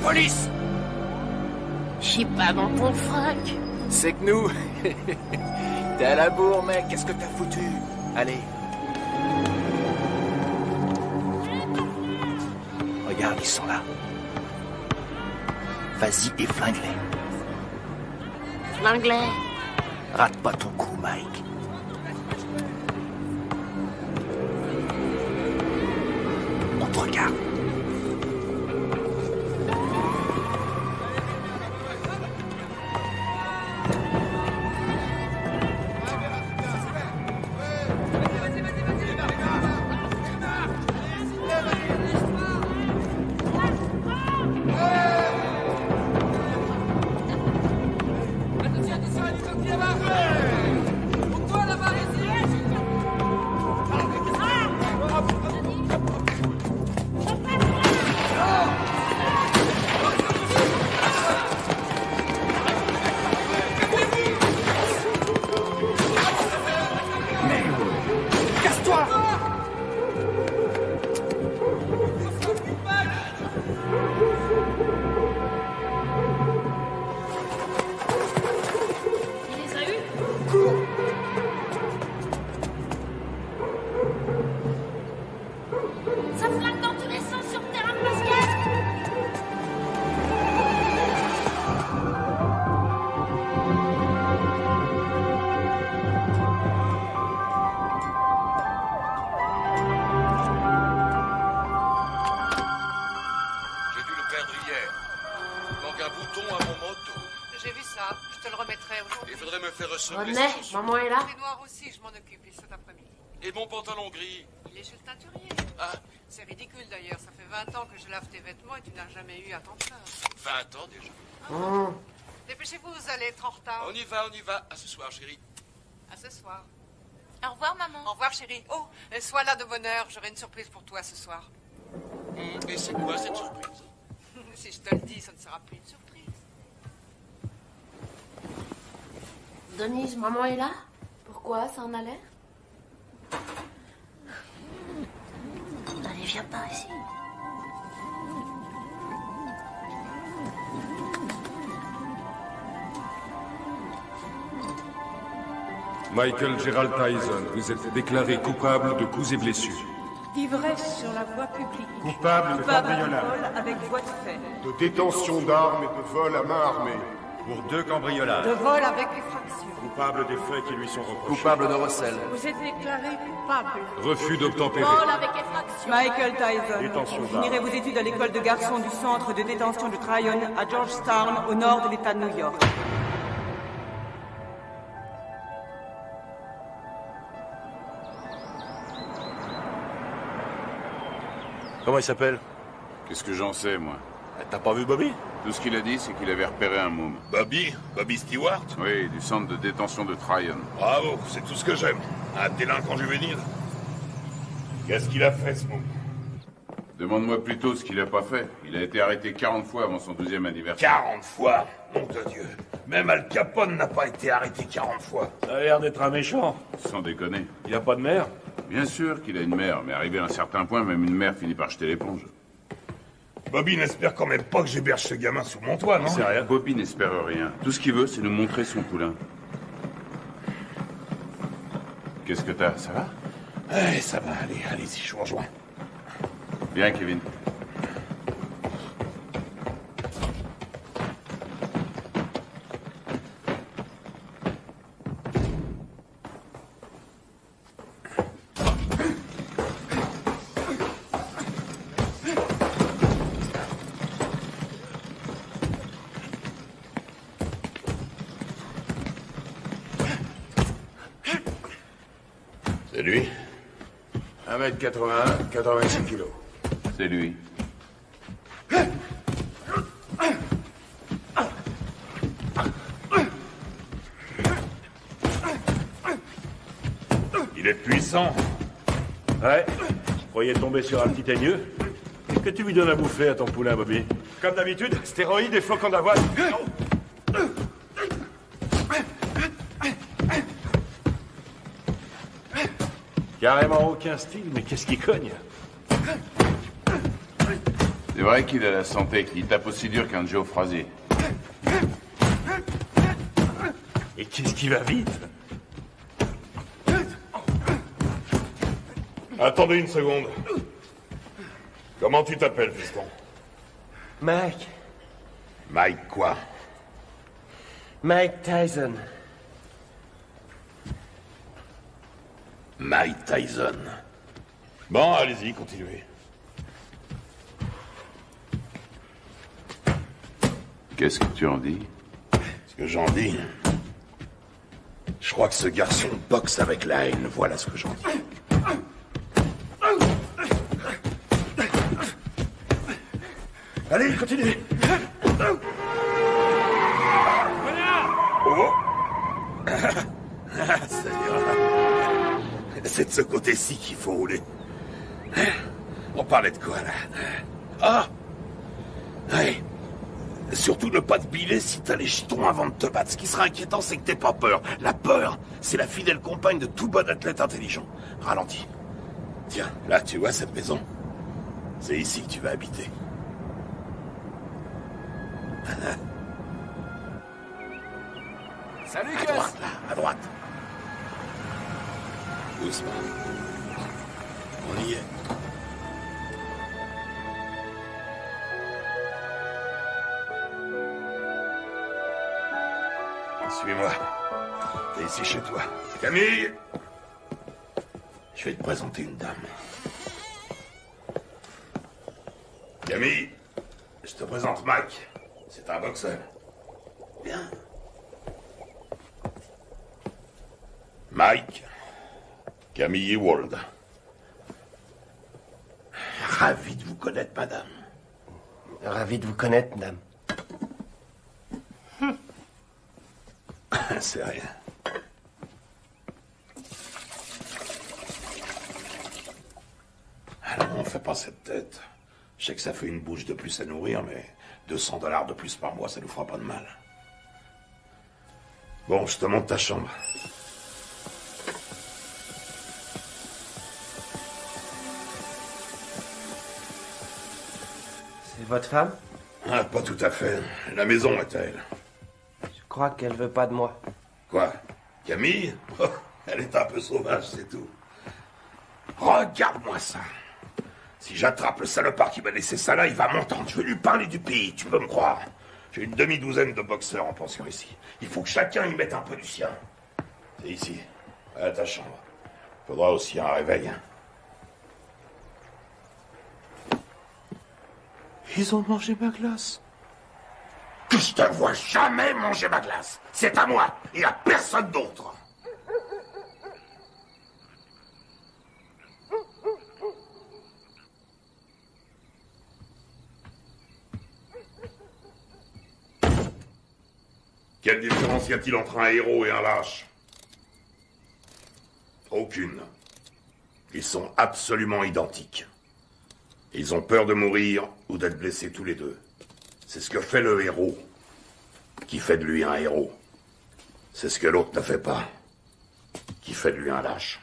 Police! J'ai pas dans ton frac. C'est que nous... T'es à la bourre, mec. Qu'est-ce que t'as foutu? Allez. Regarde, ils sont là. Vas-y et flingue-les. Flingue-les. Rate pas ton coup, Mike. On te regarde. Rodney, maman est là. Les noirs aussi, je m'en occupe, ils cet après-midi. Et mon pantalon gris? Il est chez le teinturier. Ah. C'est ridicule d'ailleurs, ça fait 20 ans que je lave tes vêtements et tu n'as jamais eu à t'en plaindre. 20 ans déjà. Dépêchez-vous, vous allez être en retard. On y va, on y va. À ce soir, chérie. À ce soir. Au revoir, maman. Au revoir, chérie. Oh, sois là de bonne heure, j'aurai une surprise pour toi ce soir. Et c'est quoi cette surprise? Si je te le dis, ça ne sera plus une surprise. Denise, maman est là? Pourquoi? Ça en a l'air? Allez, viens par ici. Michael Gerald Tyson, vous êtes déclaré coupable de coups et blessures. D'ivresse sur la voie publique. Coupable de cambriolage. Vol avec voie de fait. De détention d'armes et de vol à main armée. Pour 2 cambriolages. De vol avec effraction. Coupable des faits qui lui sont reprochés. Coupable de recel. Vous êtes déclaré coupable. Refus d'obtempérer. Vol avec effraction. Michael Tyson. Détention Vous finirez vos études à l'école de garçons du centre de détention de Tryon à Georgetown, au nord de l'État de New York. Comment il s'appelle? Qu'est-ce que j'en sais, moi? T'as pas vu Bobby? Tout ce qu'il a dit, c'est qu'il avait repéré un môme. Bobby Stewart? Oui, du centre de détention de Tryon. Bravo, c'est tout ce que j'aime. Un délinquant juvénile. Qu'est-ce qu'il a fait, ce môme? Demande-moi plutôt ce qu'il a pas fait. Il a été arrêté 40 fois avant son 12e anniversaire. 40 fois? Nom de Dieu. Même Al Capone n'a pas été arrêté 40 fois. Ça a l'air d'être un méchant. Sans déconner. Il a pas de mère? Bien sûr qu'il a une mère, mais arrivé à un certain point, même une mère finit par jeter l'éponge. Bobby n'espère quand même pas que j'héberge ce gamin sous mon toit, non? C'est rien. Bobby n'espère rien. Tout ce qu'il veut, c'est nous montrer son poulain. Qu'est-ce que t'as? Ça va? Ça va, allez-y, je vous rejoins. Viens, Kevin. C'est lui? 1m81, 86 kilos. C'est lui. Il est puissant. Ouais. Je croyais tomber sur un petit teigneux. Qu'est-ce que tu lui donnes à bouffer à ton poulain, Bobby? Comme d'habitude, stéroïdes et flocons d'avoine. Carrément aucun style, mais qu'est-ce qui cogne? C'est vrai qu'il a la santé. Il tape aussi dur qu'un Joe Frazier. Et qu'est-ce qui va vite? Attendez une seconde. Comment tu t'appelles, fiston? Mike. Mike quoi? Mike Tyson. Mike Tyson. Bon, allez-y, continuez. Qu'est-ce que tu en dis? Ce que j'en dis... Je crois que ce garçon boxe avec la haine, voilà ce que j'en dis. Allez, continue. Oh. C'est de ce côté-ci qu'il faut rouler. On parlait de quoi, là? Ah! Ouais. Surtout ne pas te biler si t'as les jetons avant de te battre. Ce qui sera inquiétant, c'est que t'aies pas peur. La peur, c'est la fidèle compagne de tout bon athlète intelligent. Ralentis. Tiens, là, tu vois cette maison? C'est ici que tu vas habiter. Salut, à Gus. droite, là, à droite. Doucement. On y est. Suis-moi. T'es ici chez toi. Camille! Je vais te présenter une dame. Camille, je te présente Mike. C'est un boxeur. Bien. Mike, Camille Ewald. Ravi de vous connaître, madame. Ravi de vous connaître, madame. C'est rien. Alors, on fait pas cette tête. Je sais que ça fait une bouche de plus à nourrir, mais $200 de plus par mois, ça nous fera pas de mal. Bon, je te montre ta chambre. C'est votre femme? Ah, pas tout à fait. La maison est à elle. Je crois qu'elle veut pas de moi. Quoi? Camille? Oh, elle est un peu sauvage, c'est tout. Regarde-moi ça. Si j'attrape le salopard qui m'a laissé ça là, il va m'entendre. Je vais lui parler du pays, tu peux me croire. J'ai une demi-douzaine de boxeurs en pension ici. Il faut que chacun y mette un peu du sien. C'est ici, à ta chambre. Faudra aussi un réveil. Ils ont mangé ma glace. Que je te vois jamais manger ma glace. C'est à moi et à personne d'autre. Quelle différence y a-t-il entre un héros et un lâche? Aucune. Ils sont absolument identiques. Ils ont peur de mourir ou d'être blessés tous les deux. C'est ce que fait le héros qui fait de lui un héros. C'est ce que l'autre ne fait pas, qui fait de lui un lâche.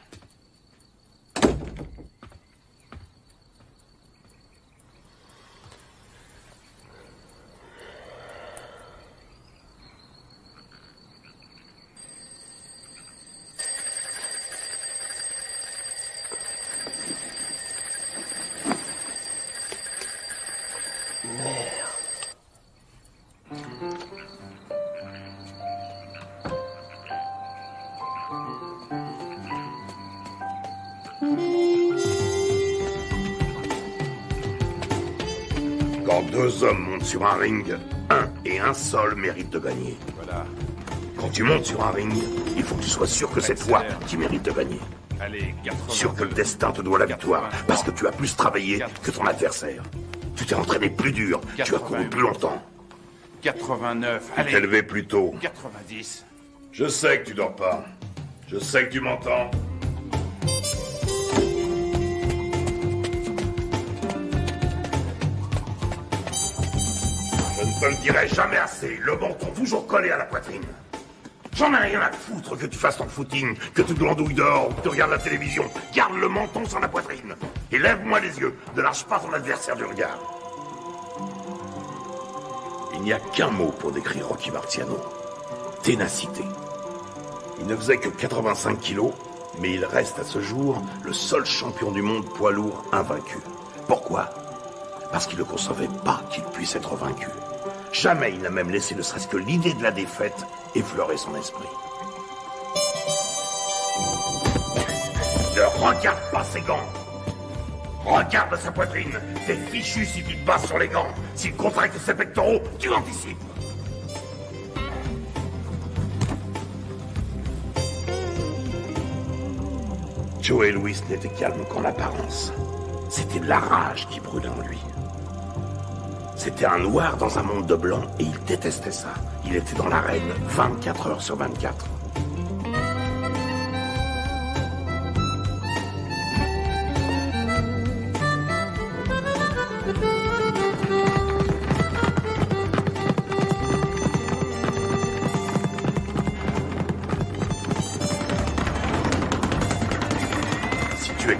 Quand deux hommes montent sur un ring, un et un seul mérite de gagner. Voilà. Quand tu montes sur un ring, il faut que tu sois sûr que c'est toi qui mérites de gagner. Allez, 82. Sûr que le destin te doit la victoire, parce que tu as plus travaillé que ton adversaire. Tu t'es entraîné plus dur, tu as couru plus longtemps. 89, Tu t'es levé plus tôt. 90. Je sais que tu dors pas. Je sais que tu m'entends. Je ne te le dirai jamais assez. Le menton toujours collé à la poitrine. J'en ai rien à te foutre que tu fasses ton footing, que tu glandouilles dehors ou que tu regardes la télévision. Garde le menton sur la poitrine. Et lève-moi les yeux. Ne lâche pas ton adversaire du regard. Il n'y a qu'un mot pour décrire Rocky Marciano. Ténacité. Il ne faisait que 85 kilos, mais il reste à ce jour le seul champion du monde poids lourd invaincu. Pourquoi? Parce qu'il ne concevait pas qu'il puisse être vaincu. Jamais il n'a même laissé ne serait-ce que l'idée de la défaite effleurer son esprit. Ne regarde pas ses gants. Regarde sa poitrine. T'es fichu si tu te bases sur les gants. S'il contracte ses pectoraux, tu anticipes. Joey Louis n'était calme qu'en apparence. C'était de la rage qui brûlait en lui. C'était un noir dans un monde de blanc et il détestait ça. Il était dans l'arène 24 heures sur 24.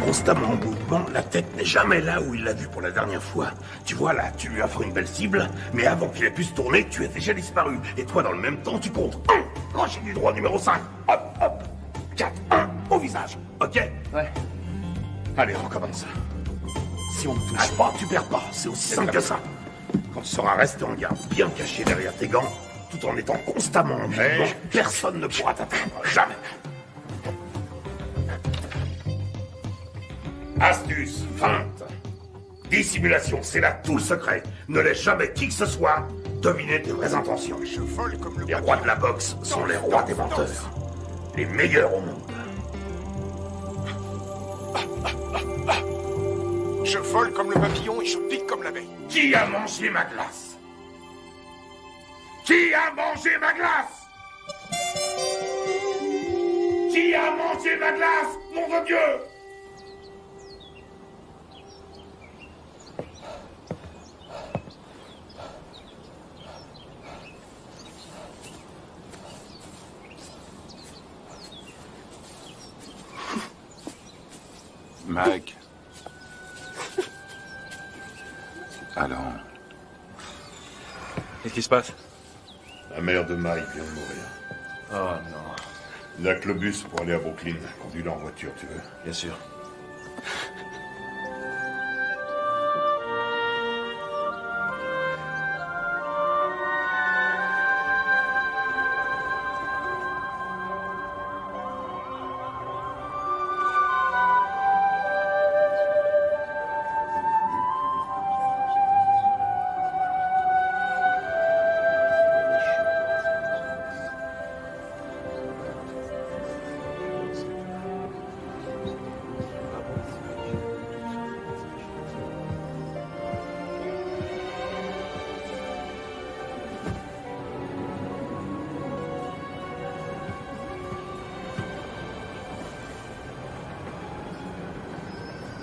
Constamment en mouvement, la tête n'est jamais là où il l'a vue pour la dernière fois. Tu vois là, tu lui offres une belle cible, mais avant qu'il ait pu se tourner, tu es déjà disparu. Et toi, dans le même temps, tu comptes 1, crochet du droit numéro 5, hop, hop, 4, 1, au visage, ok? Ouais. Allez, recommence. Si on ne touche pas, tu perds pas, c'est aussi simple que ça. Quand tu seras resté en garde, bien caché derrière tes gants, tout en étant constamment en mouvement, personne ne pourra t'atteindre, jamais. Astuce, feinte, dissimulation, c'est là tout le secret. Ne laisse jamais qui que ce soit deviner tes vraies intentions. Les rois de la boxe sont les rois des menteurs. Les meilleurs au monde. Je vole comme le papillon et je pique comme l'abeille. Qui a mangé ma glace? Qui a mangé ma glace? Qui a mangé ma glace? Nom de Dieu! Mike. Alors. Qu'est-ce qui se passe? La mère de Mike vient de mourir. Oh non. Il n'a que le bus pour aller à Brooklyn. Conduis-le en voiture, tu veux? Bien sûr.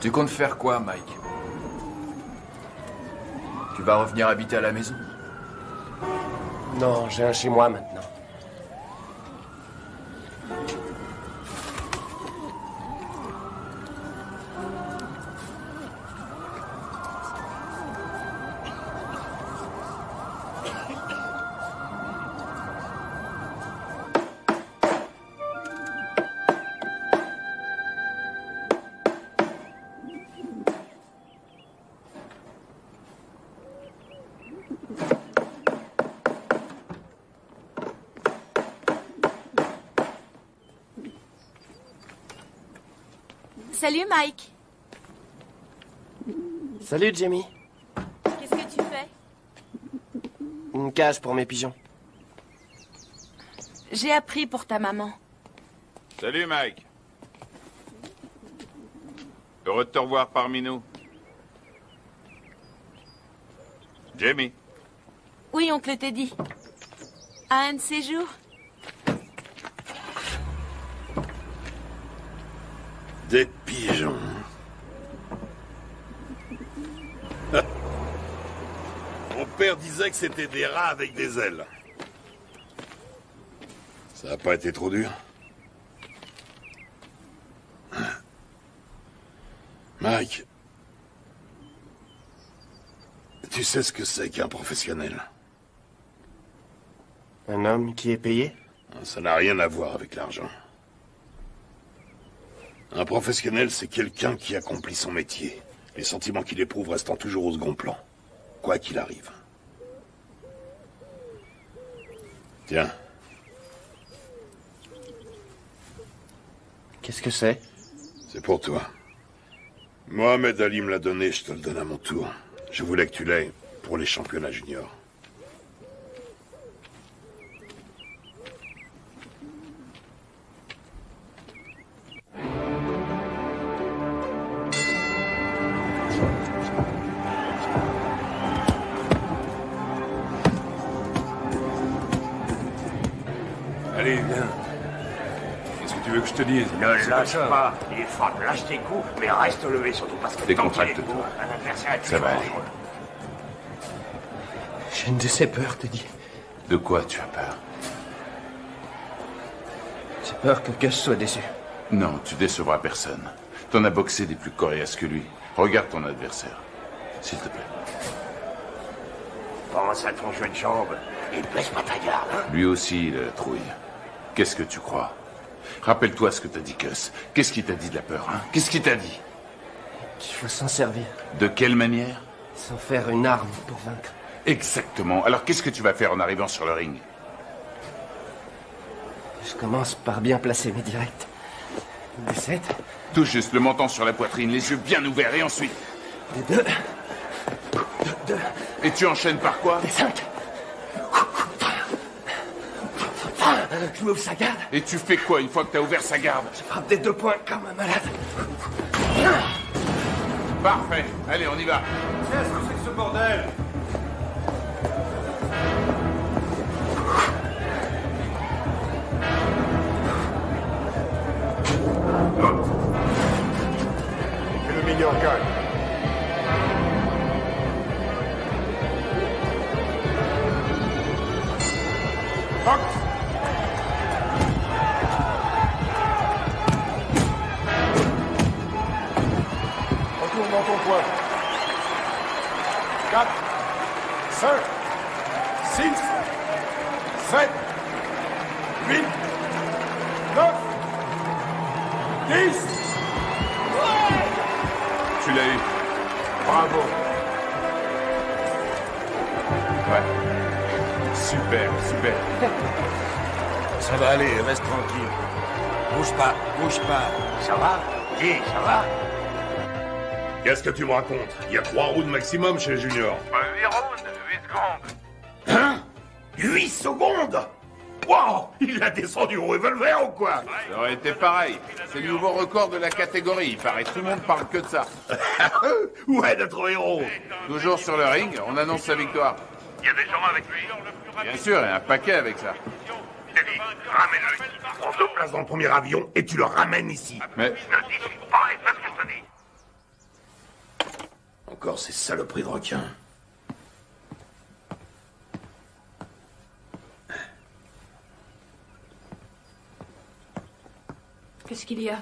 Tu comptes faire quoi, Mike? Tu vas revenir habiter à la maison? Non, j'ai un chez moi maintenant. Salut Mike. Salut Jamie. Qu'est-ce que tu fais? Une cage pour mes pigeons. J'ai appris pour ta maman. Salut Mike. Heureux de te revoir parmi nous. Jamie. Oui, oncle Teddy. À un de ces jours? Des pigeons. Mon père disait que c'était des rats avec des ailes. Ça n'a pas été trop dur? Mike. Tu sais ce que c'est qu'un professionnel? Un homme qui est payé? Ça n'a rien à voir avec l'argent. Un professionnel, c'est quelqu'un qui accomplit son métier. Les sentiments qu'il éprouve restant toujours au second plan. Quoi qu'il arrive. Tiens. Qu'est-ce que c'est? C'est pour toi. Mohamed Ali me l'a donné, je te le donne à mon tour. Je voulais que tu l'aies pour les championnats juniors. Allez, viens. Qu'est-ce que tu veux que je te dise? Ne lâche pas. Il frappe, lâche tes coups, mais reste levé, surtout parce que Décontracte-toi. un adversaire Ça va aller. J'ai une de ces peurs, Teddy. De quoi tu as peur? J'ai peur que Gus soit déçu. Non, tu décevras personne. T'en as boxé des plus coriaces que lui. Regarde ton adversaire. S'il te plaît. Pense à ton jeu de jambes et baisse pas ta garde. Hein? Lui aussi, il a la trouille. Qu'est-ce que tu crois? Rappelle-toi ce que t'as dit, Gus. Qu'est-ce qu'il t'a dit de la peur, hein? Qu'est-ce qu'il t'a dit? Qu'il faut s'en servir. De quelle manière? Sans faire une arme pour vaincre. Exactement. Alors qu'est-ce que tu vas faire en arrivant sur le ring? Je commence par bien placer mes directs. Des 7. Tout juste le menton sur la poitrine, les yeux bien ouverts, et ensuite? Des 2. Et tu enchaînes par quoi? Des 5. Je m'ouvre sa garde. Et tu fais quoi une fois que t'as ouvert sa garde? Je frappe des 2 points comme un malade. Parfait. Allez, on y va. Qu'est-ce que c'est que ce bordel? Que le meilleur gagne. Box. Retourne dans ton coin. 4, 5, 6, 7, 8, 9, 10. Tu l'as eu. Bravo. Ouais. Super, super. Ça va aller, reste tranquille. Bouge pas, bouge pas. Ça va? Dis, ça va? Qu'est-ce que tu me racontes? Il y a 3 rounds maximum chez les juniors. 8 rounds, 8 secondes. Hein? 8 secondes? Wow! Il a descendu au revolver ou quoi? Ça aurait été pareil. C'est le nouveau record de la catégorie. Il paraît tout le monde parle que de ça. Ouais, notre héros. Toujours sur le ring, on annonce sa victoire. Il y a des gens avec lui. Bien sûr, et un paquet avec ça. Teddy, ramène-le ici. On te place dans le premier avion et tu le ramènes ici. Mais Ne discute pas et fais ce que je te dis. Encore ces saloperies de requins. Qu'est-ce qu'il y a?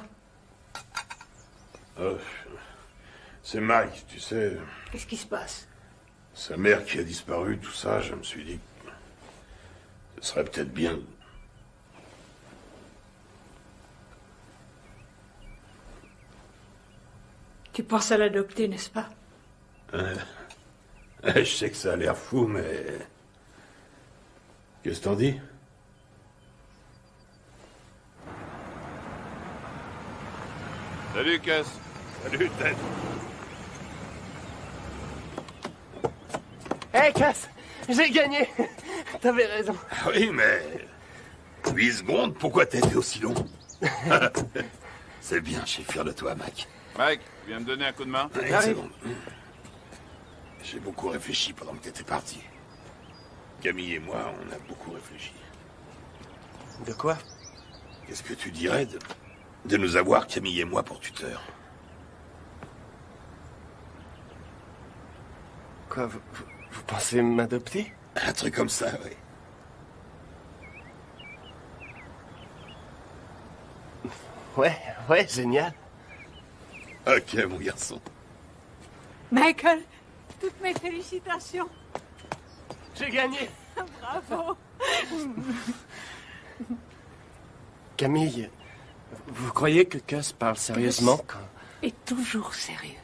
C'est Mike, tu sais. Qu'est-ce qui se passe? Sa mère qui a disparu, tout ça, je me suis dit que ce serait peut-être bien. Tu penses à l'adopter, n'est-ce pas? Je sais que ça a l'air fou, mais... Qu'est-ce que t'en dis? salut, Cass. Salut, Ted. Hé, Cass! J'ai gagné! T'avais raison. Ah oui, mais... 8 secondes, pourquoi t'as été aussi long? C'est bien, je suis fier de toi, Mac. Mike, tu viens me donner un coup de main? Ouais, c'est bon. J'ai beaucoup réfléchi pendant que t'étais parti. Camille et moi, on a beaucoup réfléchi. De quoi? Qu'est-ce que tu dirais de nous avoir, Camille et moi, pour tuteurs? Quoi, vous pensez m'adopter? Un truc comme ça, oui. Ouais, génial. Ok, mon garçon. Michael, Toutes mes félicitations. J'ai gagné. Bravo. Camille, vous croyez que Gus parle sérieusement quand... est toujours sérieux.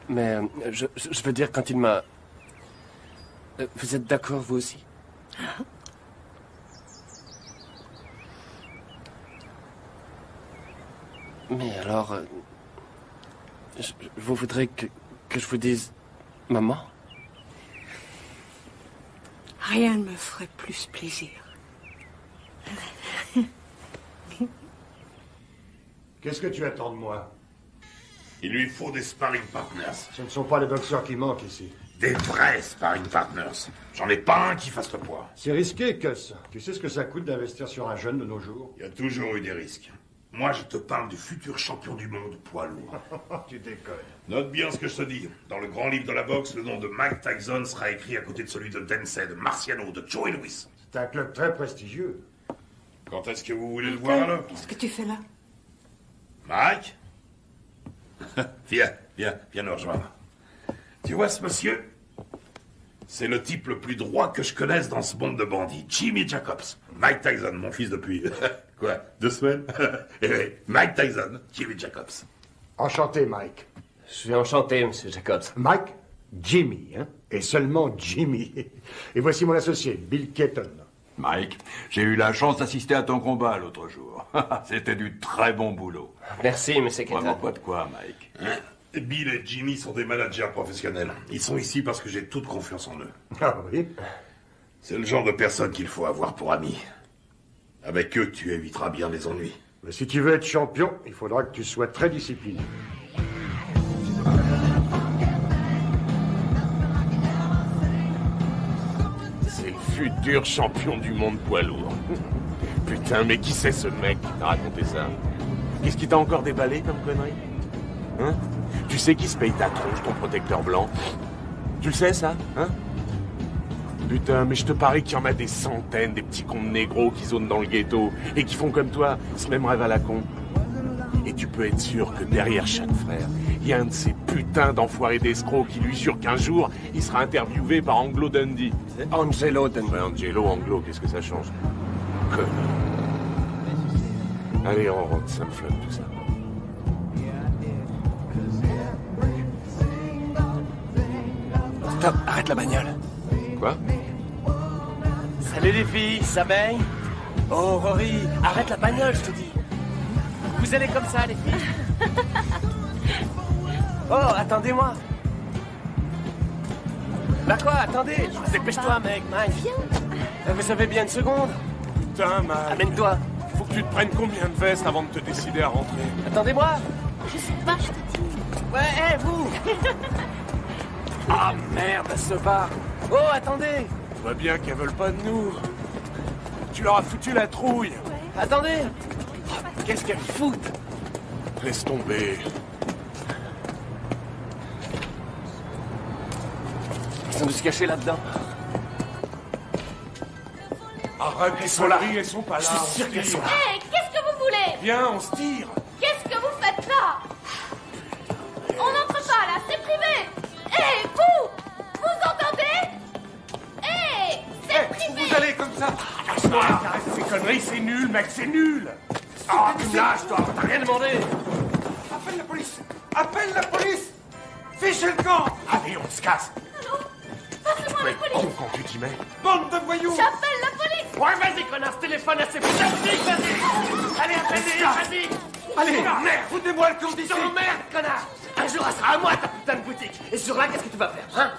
Mais je veux dire, quand il m'a... Vous êtes d'accord, vous aussi? Mais alors... vous voudrez que je vous dise... Maman? Rien ne me ferait plus plaisir. Qu'est-ce que tu attends de moi? Il lui faut des sparring partners. Ce ne sont pas les boxeurs qui manquent ici. Des vrais sparring partners. J'en ai pas un qui fasse le poids. C'est risqué, Gus. Tu sais ce que ça coûte d'investir sur un jeune de nos jours? Il y a toujours eu des risques. Moi, je te parle du futur champion du monde poids lourd. Tu déconnes. Note bien ce que je te dis. Dans le grand livre de la boxe, le nom de Mike Tyson sera écrit à côté de celui de Dempsey, de Marciano, de Joey Louis. C'est un club très prestigieux. Quand est-ce que vous voulez le voir, alors? Qu'est-ce que tu fais là? Mike? Viens nous rejoindre. Tu vois ce monsieur? C'est le type le plus droit que je connaisse dans ce monde de bandits. Jimmy Jacobs. Mike Tyson, mon fils depuis... quoi, 2 semaines? Eh oui, Mike Tyson, Jimmy Jacobs. Enchanté, Mike. Je suis enchanté, monsieur Jacobs. Mike, Jimmy, hein? Et seulement Jimmy. Et voici mon associé, Bill Keaton. Mike, j'ai eu la chance d'assister à ton combat l'autre jour. C'était du très bon boulot. Merci, monsieur Keaton. Vraiment pas de quoi, Mike. Hein? Bill et Jimmy sont des managers professionnels. Ils sont ici parce que j'ai toute confiance en eux. Ah oui? C'est le genre de personne qu'il faut avoir pour ami. Avec eux, tu éviteras bien les ennuis. Mais si tu veux être champion, il faudra que tu sois très discipliné. C'est le futur champion du monde poids lourd. Putain, mais qui c'est ce mec qui t'a raconté ça? Qu'est-ce qui t'a encore déballé comme connerie? Hein? Tu sais qui se paye ta tronche, ton protecteur blanc? Tu le sais, ça? Hein? Putain, mais je te parie qu'il y en a des centaines, des petits cons de négros qui zonent dans le ghetto et qui font comme toi, ce même rêve à la con. Et tu peux être sûr que derrière chaque frère, il y a un de ces putains d'enfoirés d'escrocs qui lui jure qu'un jour, il sera interviewé par Anglo Dundee. Angelo Dundee. Ouais, Angelo, Anglo, qu'est-ce que ça change? Allez, on rentre, ça me flotte tout ça. Stop, arrête la bagnole. Quoi? Salut les filles, ça baigne? Oh, Rory, arrête la bagnole, je te dis. Vous allez comme ça, les filles? Oh, attendez-moi. Bah quoi, attendez. Dépêche-toi, mec, Mike. Viens. Vous avez bien une seconde? Putain, man. Amène-toi. Faut que tu te prennes combien de vestes avant de te décider à rentrer? Attendez-moi. Je sais pas, je te dis. Ouais, hé, vous. Ah, merde, ce bar. Oh, attendez. Je vois bien qu'elles veulent pas de nous. Tu leur as foutu la trouille. Ouais. Attendez. Oh, qu'est-ce qu'elles foutent? Laisse tomber. Ils sont dû se cacher là-dedans. Arrête, elles sont là. Elles sont pas là. Je suis sûr qu'elles sont là. Hé, qu'est-ce que vous voulez? Viens, on se tire. Qu'est-ce que vous faites là? On n'entre pas là, c'est privé. Hé, vous! Vous entendez? Hé, c'est privé. Vous allez comme ça. Arrête ces conneries, c'est nul, mec, c'est nul. Ah, tu me lâches, toi, t'as rien demandé. Appelle la police. Appelle la police. Fichez le camp. Allez, on se casse. Allô? Passez-moi la police. Con quand tu t'y mets. Bande de voyous. J'appelle la police. Ouais, vas-y, connasse, téléphone à ces putains de flics, vas-y. Allez, appelle-les, vas-y. Allez, merde, foutez-moi le camp d'ici. Je t'emmerde, connard. Un jour, elle sera à moi, ta putain de boutique. Et ce jour-là, qu'est-ce que tu vas faire, hein?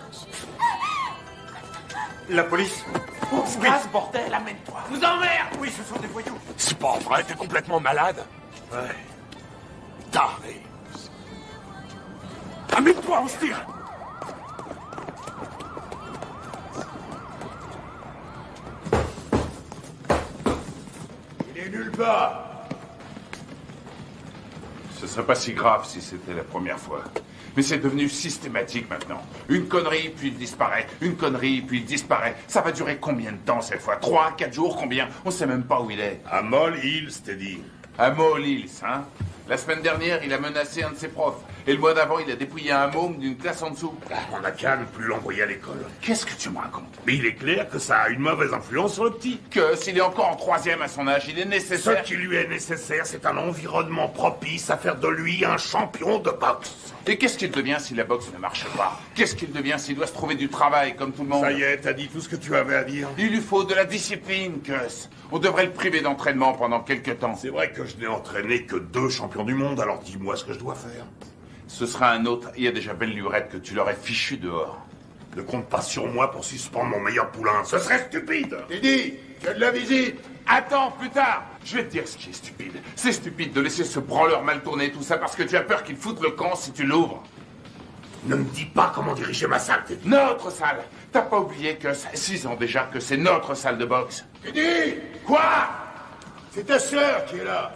La police. On se casse, bordel, amène-toi. Vous emmerde. Oui, ce sont des voyous. C'est pas vrai, t'es complètement malade. Ouais. Taré. Amène-toi, on se tire. Il est nulle part. Ce serait pas si grave si c'était la première fois. Mais c'est devenu systématique maintenant. Une connerie, puis il disparaît. Une connerie, puis il disparaît. Ça va durer combien de temps cette fois? 3, 4 jours, combien? On sait même pas où il est. À Moll Hills, t'es dit. À Moll Hills, hein? La semaine dernière, il a menacé un de ses profs. Et le mois d'avant, il a dépouillé un môme d'une classe en dessous. On n'a qu'à ne plus l'envoyer à l'école. Qu'est-ce que tu me racontes? Mais il est clair que ça a une mauvaise influence sur le petit. Que s'il est encore en 3e à son âge, il est nécessaire... Ce qui lui est nécessaire, c'est un environnement propice à faire de lui un champion de boxe. Et qu'est-ce qu'il devient si la boxe ne marche pas? Qu'est-ce qu'il devient s'il doit se trouver du travail, comme tout le monde? Ça y est, t'as dit tout ce que tu avais à dire. Il lui faut de la discipline, Gus. On devrait le priver d'entraînement pendant quelques temps. C'est vrai que je n'ai entraîné que 2 champions du monde, alors dis-moi ce que je dois faire. Ce sera un autre. Il y a déjà belle lurette que tu l'aurais fichu dehors. Ne compte pas sur moi pour suspendre mon meilleur poulain. Ce serait stupide. Teddy, tu as de la visite. Attends, plus tard. Je vais te dire ce qui est stupide. C'est stupide de laisser ce branleur mal tourner, tout ça parce que tu as peur qu'il foute le camp si tu l'ouvres. Ne me dis pas comment diriger ma salle, Teddy. Notre salle. T'as pas oublié que ça fait 6 ans déjà que c'est notre salle de boxe. Teddy! Quoi? C'est ta sœur qui est là.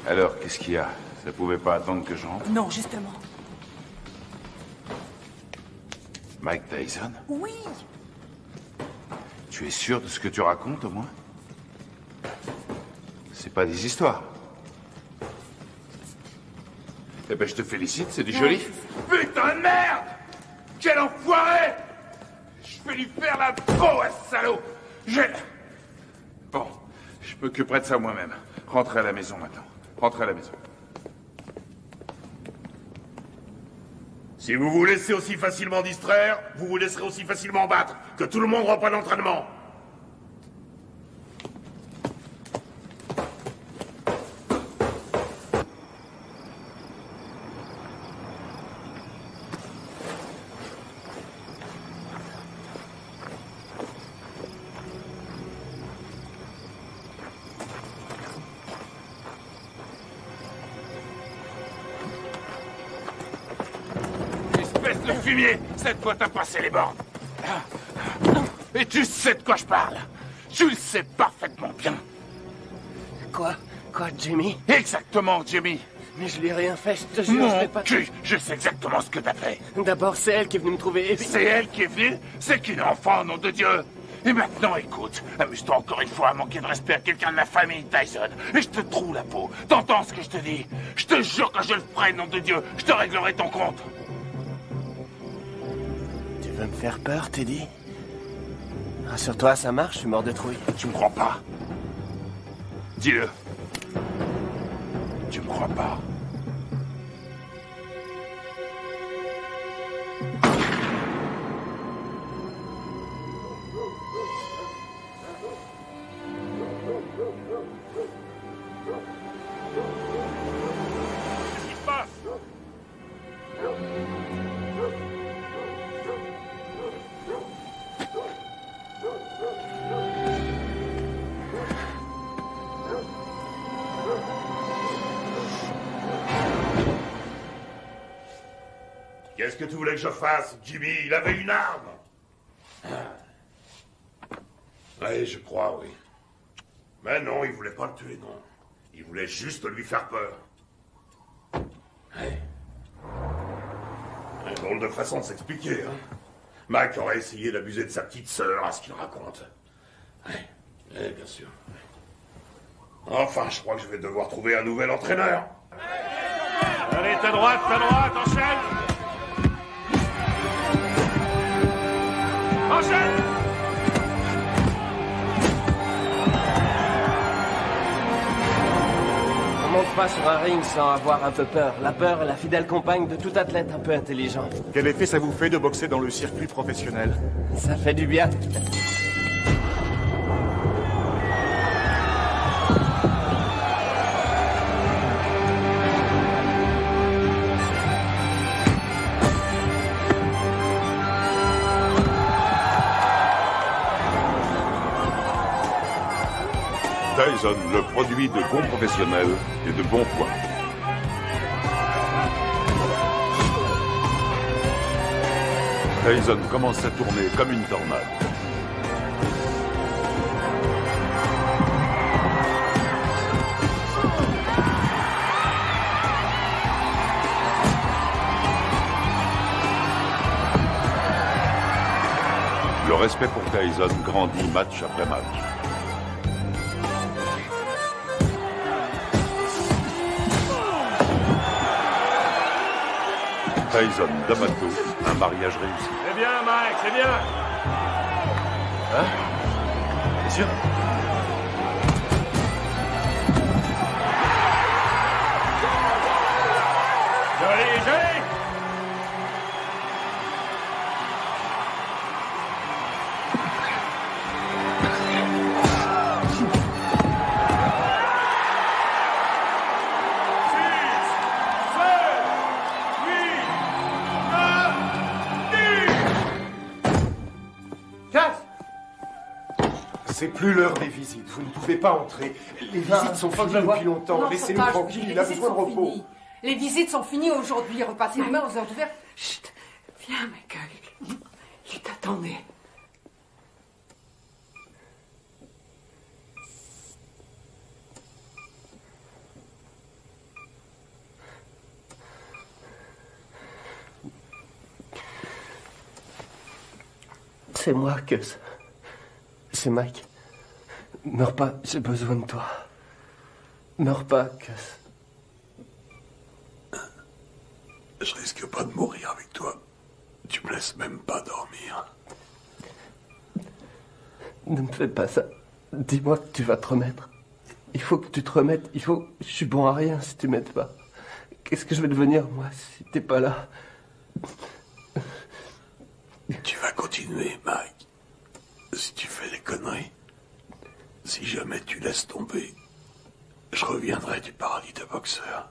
Alors, qu'est-ce qu'il y a? Ça pouvait pas attendre que je rentre? Non, justement. Mike Tyson? Oui. Tu es sûr de ce que tu racontes, au moins? C'est pas des histoires. Eh ben, je te félicite, c'est du joli. Putain de merde! Quel enfoiré! Je vais lui faire la peau à ce salaud! Bon, je m'occuperai de ça moi-même. Rentrez à la maison maintenant. Rentrez à la maison. Si vous vous laissez aussi facilement distraire, vous vous laisserez aussi facilement battre. Que tout le monde reprenne l'entraînement. Fumier, cette fois t'as passé les bornes. Et tu sais de quoi je parle. Tu le sais parfaitement bien. Quoi, Jimmy? Exactement, Jimmy. Mais je lui ai rien fait, je te jure, Mon je l'ai pas... cul, je sais exactement ce que t'as fait. D'abord, c'est elle qui est venue me trouver. C'est elle qui est venue? C'est qu'une enfant, nom de Dieu. Et maintenant, écoute, amuse-toi encore une fois à manquer de respect à quelqu'un de la famille Tyson. Et je te troue la peau. T'entends ce que je te dis? Je te jure que je le ferai, nom de Dieu. Je te réglerai ton compte. Tu veux me faire peur, Teddy? Rassure-toi, ça marche, je suis mort de trouille. Tu me crois pas? Dis-le. Tu me crois pas? Qu'est-ce qui se passe? Qu'est-ce que tu voulais que je fasse, Jimmy? Il avait une arme. Oui, je crois, oui. Mais non, il voulait pas le tuer, non. Il voulait juste lui faire peur. Ouais. Un drôle de façon de s'expliquer, hein. Mac aurait essayé d'abuser de sa petite sœur, à ce qu'il raconte. Ouais, bien sûr. Enfin, je crois que je vais devoir trouver un nouvel entraîneur. Allez, ta droite, enchaîne! Enchaîne! On monte pas sur un ring sans avoir un peu peur. La peur est la fidèle compagne de tout athlète un peu intelligent. Quel effet ça vous fait de boxer dans le circuit professionnel? Ça fait du bien. Tyson, le produit de bons professionnels et de bons points. Tyson commence à tourner comme une tornade. Le respect pour Tyson grandit match après match. Tyson, D'Amato, un mariage réussi. C'est bien, Mike, c'est bien. Hein? Bien sûr. Joli, joli. C'est plus l'heure des visites. Vous ne pouvez pas entrer. Les visites sont finies depuis longtemps. Laissez-nous tranquille. Il a besoin de repos. Les visites sont finies aujourd'hui. Repassez demain aux heures d'ouverture. Chut. Viens, Michael. Il t'attendait. C'est moi, Gus. C'est Mike. Meurs pas, j'ai besoin de toi. Meurs pas, Gus. Je risque pas de mourir avec toi. Tu me laisses même pas dormir. Ne me fais pas ça. Dis-moi que tu vas te remettre. Il faut que tu te remettes. Il faut... Je suis bon à rien si tu m'aides pas. Qu'est-ce que je vais devenir, moi, si t'es pas là? Tu vas continuer, Mike. Si tu fais des conneries, si jamais tu laisses tomber, je reviendrai du paradis de boxeur.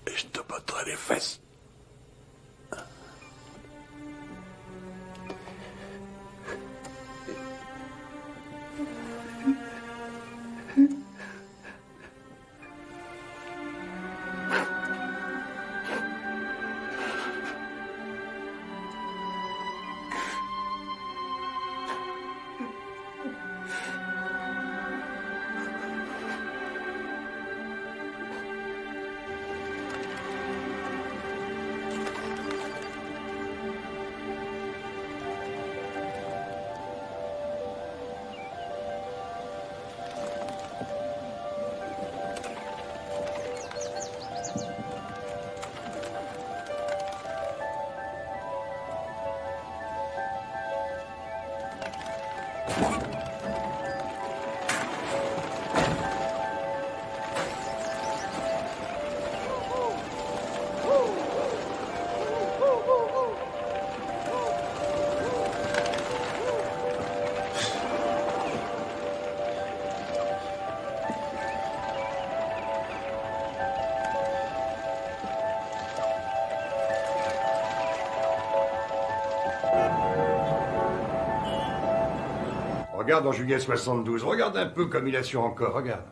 Et je te botterai les fesses. Regarde en juillet 72, regarde un peu comme il assure encore, regarde.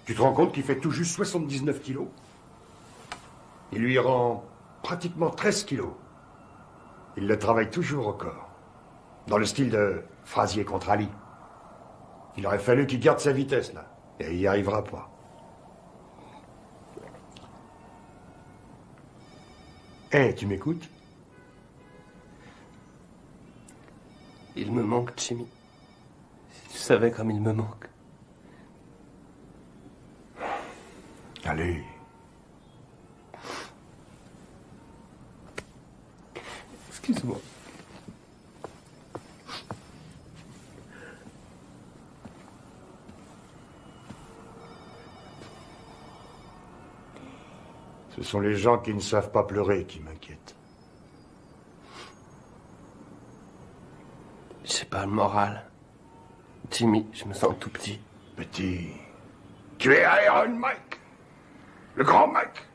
Tu te rends compte qu'il fait tout juste 79 kilos? Il lui rend pratiquement 13 kilos. Il le travaille toujours au corps. Dans le style de Frazier contre Ali. Il aurait fallu qu'il garde sa vitesse, là. Et il n'y arrivera pas. Hé, tu m'écoutes? Il me manque, Jimmy. Si tu savais comme il me manque. Allez. Excuse-moi. Ce sont les gens qui ne savent pas pleurer qui m'inquiètent. J'ai pas le moral. Jimmy, je me sens tout petit. Petit. Tu es Iron Mike. Le grand Mike.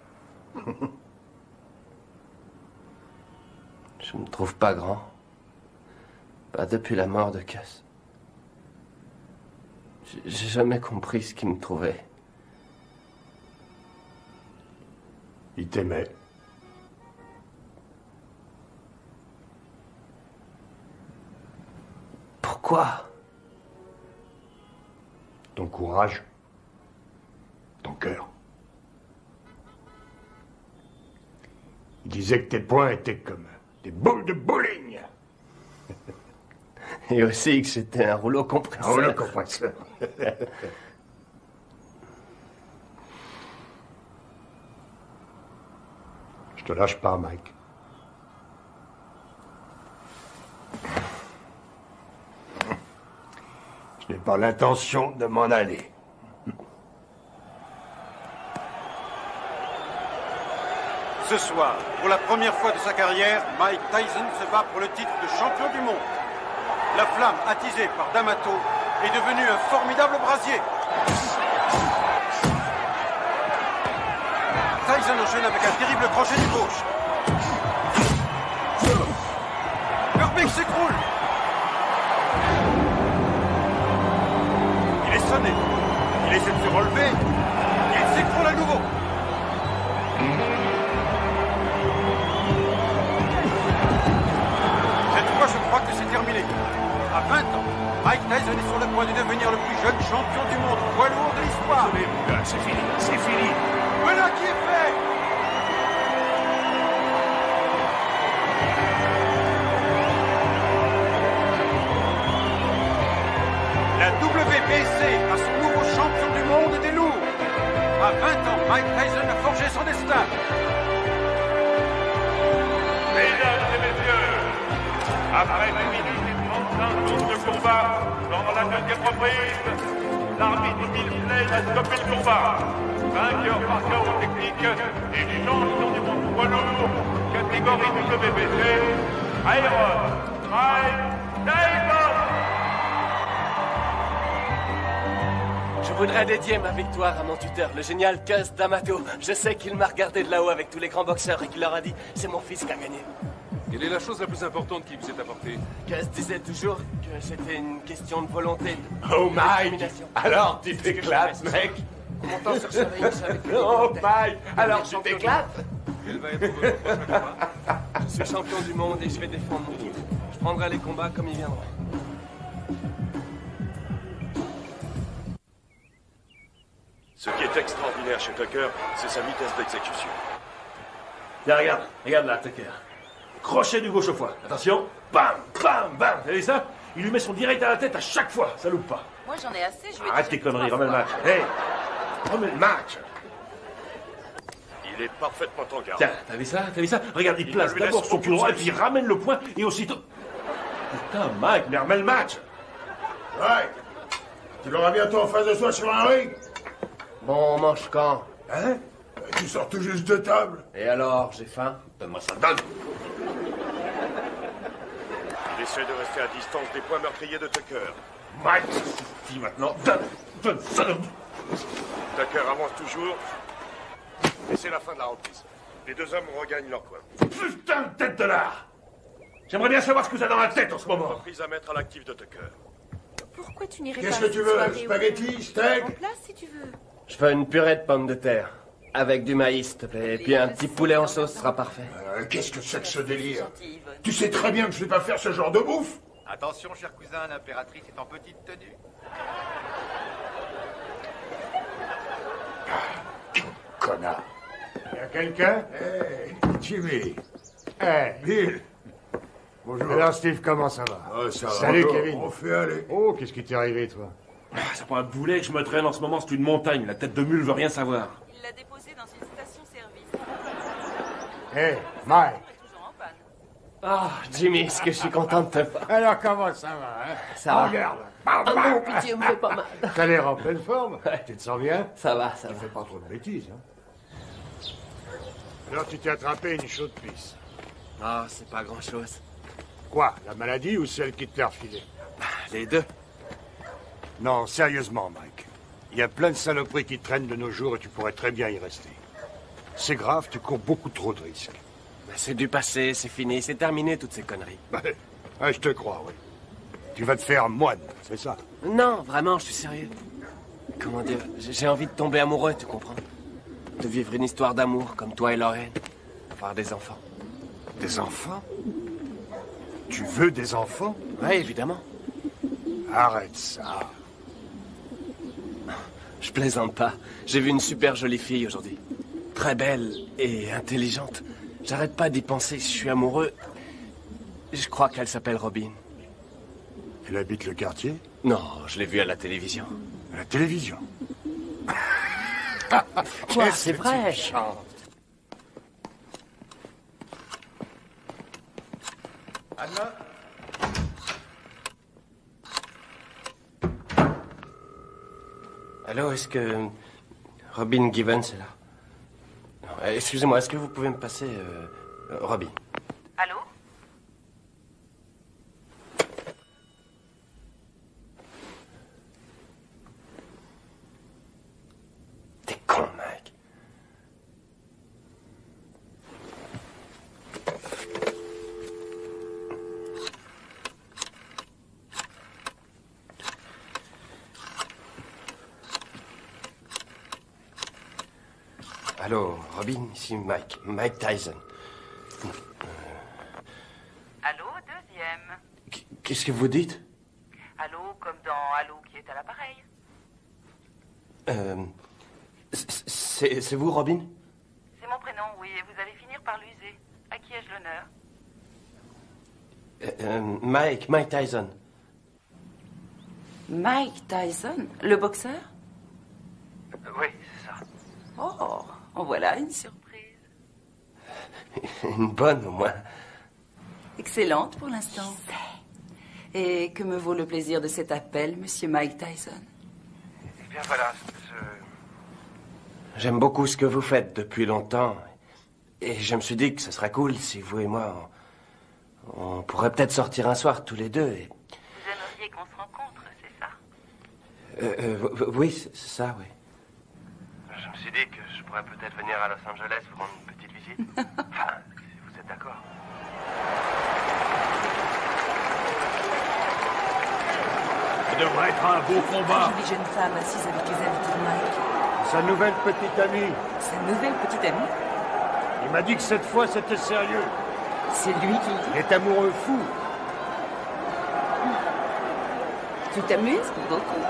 Je me trouve pas grand. Pas depuis la mort de Gus. J'ai jamais compris ce qu'il me trouvait. Il t'aimait. Quoi? Ton courage. Ton cœur. Il disait que tes poings étaient comme des boules de bowling. Et aussi que j'étais un rouleau compresseur. Un rouleau compresseur. Je te lâche pas, Mike. Je n'ai pas l'intention de m'en aller. Ce soir, pour la première fois de sa carrière, Mike Tyson se bat pour le titre de champion du monde. La flamme attisée par D'Amato est devenue un formidable brasier. Tyson enchaîne avec un terrible crochet du gauche. Herbig s'écroule. Il est sonné. Il essaie de se relever. Il s'écroule à nouveau. Je crois que c'est terminé. À 20 ans, Mike Tyson est sur le point de devenir le plus jeune champion du monde poids lourd de l'histoire. C'est fini, c'est fini. Voilà qui est fait. La WBC a son nouveau champion du monde des lourds. À 20 ans, Mike Tyson a forgé son destin. Mesdames et messieurs, après 1 minute et 35 secondes de combat, dans la deuxième reprise, l'arbitre Bill Slade a stoppé le combat. Vainqueur par chaos technique et champion du monde poids lourd, catégorie WBC, Iron Mike Tyson. Je voudrais dédier ma victoire à mon tuteur, le génial Cus D'Amato. Je sais qu'il m'a regardé de là-haut avec tous les grands boxeurs et qu'il leur a dit « C'est mon fils qui a gagné ». Quelle est la chose la plus importante qu'il vous ait apportée? Cus disait toujours que c'était une question de volonté. Oh Mike, alors tu t'éclates, mec. Montant sur ce ring, je savais que... Oh Mike, alors tu t'éclates? Quel va être votre prochain combat? Je suis champion du monde et je vais défendre mon titre. Je prendrai les combats comme ils viendront. Ce qui est extraordinaire chez Tucker, c'est sa vitesse d'exécution. Tiens, regarde là, Tucker. Crochet du gauche au foie. Attention. Bam, bam, bam. T'as vu ça? Il lui met son direct à la tête à chaque fois. Ça loupe pas. Moi, j'en ai assez, je vais... Arrête tes conneries, remets le match. Hey, remets le match. Il est parfaitement en garde. Tiens, t'as vu ça? Regarde, il place d'abord son pied droit et puis il ramène le poing et aussitôt... Putain, Mike, mais remets le match. Ouais. Tu l'auras bientôt en face de soi sur un ring. Bon, on mange quand? Hein? Tu sors tout juste de table. Et alors, j'ai faim? Donne-moi ça, donne. Il essaie de rester à distance des points meurtriers de Tucker. Mike, dis maintenant, donne ça. Tucker avance toujours. Et c'est la fin de la reprise. Les deux hommes regagnent leur coin. Putain de tête de l'art. J'aimerais bien savoir ce que vous avez dans la tête en ce moment. Reprise à mettre à l'actif de Tucker. Pourquoi tu n'irais pas... Qu'est-ce que tu veux? Spaghetti, steak? En place, si tu veux. Je veux une purée de pommes de terre. Avec du maïs, s'il te plaît. Et puis un petit poulet en sauce sera parfait. Qu'est-ce que c'est que ce délire? Tu sais très bien que je ne vais pas faire ce genre de bouffe. Attention, cher cousin, l'impératrice est en petite tenue. Connard. Y a quelqu'un? Hey, Jimmy. Hey, Bill. Bonjour. Alors, Steve, comment ça va? Oh, ça va. Salut, Bonjour. Kevin. On fait aller. Oh, qu'est-ce qui t'est arrivé, toi? C'est pas un boulet que je me traîne en ce moment, c'est une montagne. La tête de mule veut rien savoir. Il l'a déposé dans une station-service. Hey, Mike. Ah, Jimmy, est-ce que je suis content de te voir? Alors, comment ça va, hein? Ça va. Regarde. Ah non, pitié, me fais pas mal. T'as l'air en pleine forme. Tu te sens bien? Ça va. Tu fais pas trop de bêtises, hein? Alors, tu t'es attrapé une chaude pisse. Ah, c'est pas grand-chose. Quoi? La maladie ou celle qui te l'a refilée? Les deux. Non, sérieusement, Mike. Il y a plein de saloperies qui traînent de nos jours et tu pourrais très bien y rester. C'est grave, tu cours beaucoup trop de risques. C'est du passé, c'est fini, c'est terminé toutes ces conneries. Ouais, je te crois, oui. Tu vas te faire moine, c'est ça? Non, vraiment, je suis sérieux. Comment dire, j'ai envie de tomber amoureux, tu comprends? De vivre une histoire d'amour comme toi et Lorraine. Avoir des enfants. Des enfants? Tu veux des enfants? Oui, évidemment. Arrête ça. Je plaisante pas. J'ai vu une super jolie fille aujourd'hui. Très belle et intelligente. J'arrête pas d'y penser. Je suis amoureux. Je crois qu'elle s'appelle Robin. Elle habite le quartier? Non, je l'ai vue à la télévision. À la télévision? Quoi, c'est vrai. Anna? Allô, est-ce que Robin Givens est là? Non, excusez-moi, est-ce que vous pouvez me passer Robin? Allô? T'es con, mec. Allô, Robin, ici Mike Tyson. Allô, deuxième. Qu'est-ce que vous dites? Allô, comme dans Allô qui est à l'appareil. C'est vous, Robin? C'est mon prénom, oui, et vous allez finir par l'user. À qui ai-je l'honneur? Mike Tyson. Mike Tyson, le boxeur? Oui, c'est ça. Oh, en voilà une surprise. Une bonne, au moins. Excellente pour l'instant. Et que me vaut le plaisir de cet appel, monsieur Mike Tyson? Eh bien, voilà, J'aime beaucoup ce que vous faites depuis longtemps. Et je me suis dit que ce serait cool si vous et moi, on pourrait peut-être sortir un soir tous les deux. Et... Vous aimeriez qu'on se rencontre, c'est ça? Oui, c'est ça, oui. Je me suis dit que je pourrais peut-être venir à Los Angeles vous rendre une petite visite. Enfin, si vous êtes d'accord. Ça devrait être un beau combat. Une jeune femme assise avec les invités de Mike. Sa nouvelle petite amie. Sa nouvelle petite amie? Il m'a dit que cette fois c'était sérieux. C'est lui qui... Il est amoureux fou. Tu t'amuses beaucoup?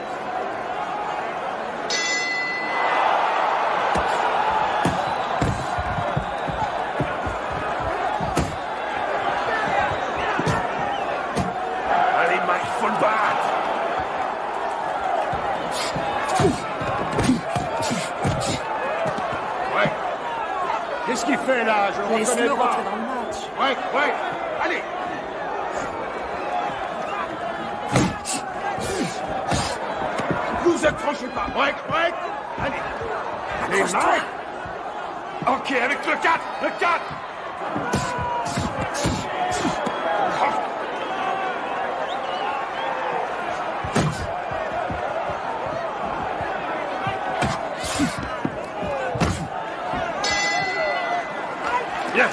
Allez, Mike, faut le battre. Ouais. Qu'est-ce qu'il fait là? Je le reconnais Laisse-le pas. rentrer dans le match. Ouais. Allez. Vous accrochez pas. Ouais. Allez. Allez, Mike. Ok, avec le 4. Le 4. Bien.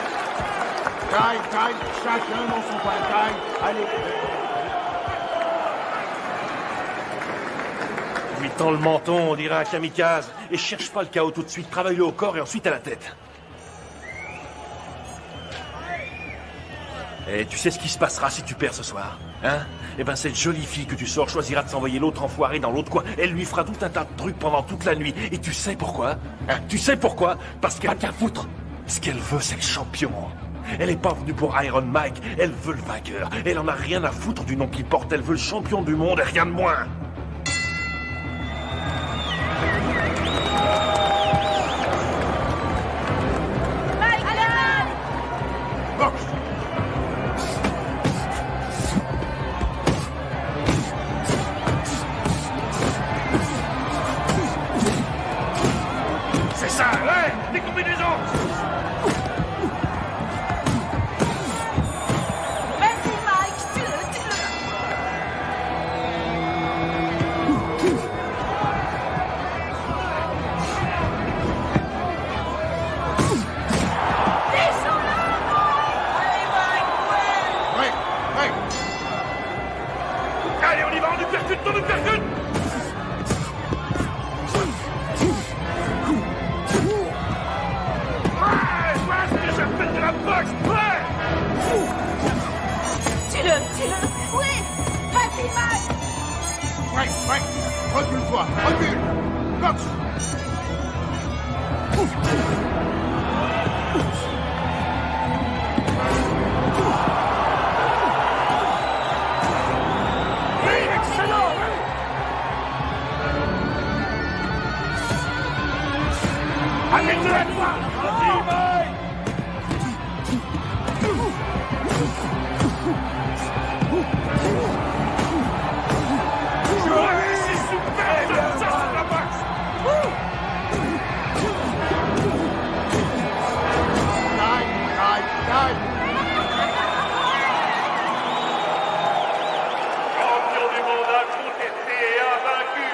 Taille. Chacun dans son coin. Taille. Allez. Lui tend le menton, on dirait un kamikaze. Et cherche pas le chaos tout de suite. Travaille-le au corps et ensuite à la tête. Et tu sais ce qui se passera si tu perds ce soir, hein? Eh ben, cette jolie fille que tu sors choisira de s'envoyer l'autre enfoiré dans l'autre coin. Elle lui fera tout un tas de trucs pendant toute la nuit. Et tu sais pourquoi? Hein? Tu sais pourquoi? Parce qu'elle... Pas qu'à foutre. Ce qu'elle veut, c'est le champion. Elle est pas venue pour Iron Mike. Elle veut le vainqueur. Elle en a rien à foutre du nom qu'il porte. Elle veut le champion du monde et rien de moins. C'est ça, ouais, des combinaisons. Vas-y, Mike, tue-le. Ouais. Allez, on y va, on nous percute. Ouais, c'est déjà fait de la boxe, ouais. Tue-le. Oui, vas-y, Mike. ouais. Recule-toi, recule. Box. Arrête-le à toi! Champion du monde incontesté et invaincu,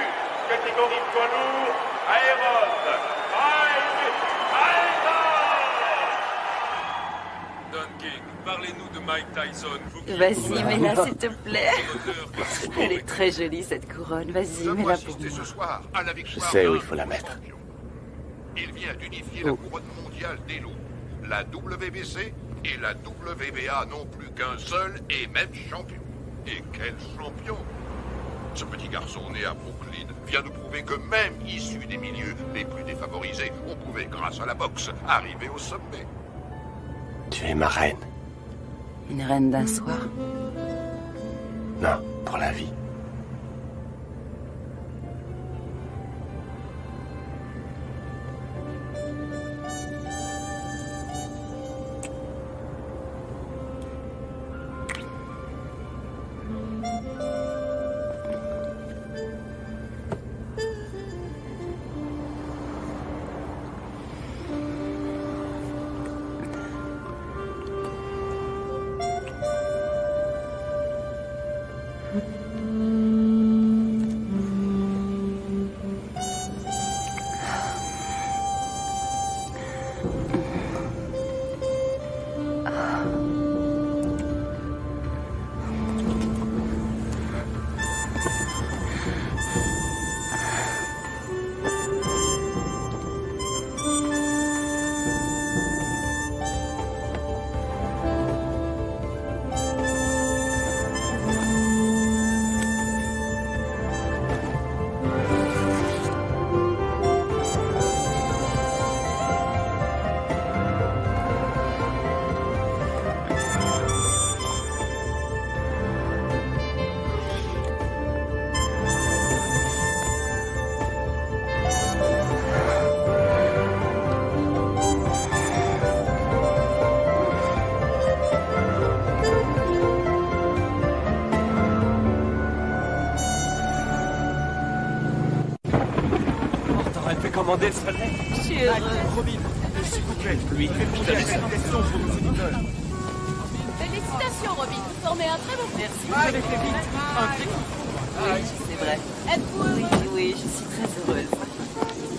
catégorie poids lourd, Aéros, Don King, parlez-nous de Mike Tyson. Vas-y, mets-la, s'il te plaît. Elle est très jolie, cette couronne. Vas-y, mets-la pour moi. Ce soir, à la Je victoire sais où d'un il faut la mettre. Il vient d'unifier la couronne mondiale des loups. La WBC et la WBA n'ont plus qu'un seul et même champion. Et quel champion! Ce petit garçon né à Brooklyn vient nous prouver que même issu des milieux les plus défavorisés, on pouvait, grâce à la boxe, arriver au sommet. Tu es ma reine. Une reine d'un soir. Non, pour la vie. Commander le soleil. Je suis heureuse. Robin, s'il vous plaît, lui, faites-vous des salutations pour nos auditeurs. Félicitations, Robin. Vous formez un très bon groupe. Merci. Vous avez fait vite. Oui, c'est vrai. Êtes-vous heureux? Oui, je suis très heureuse.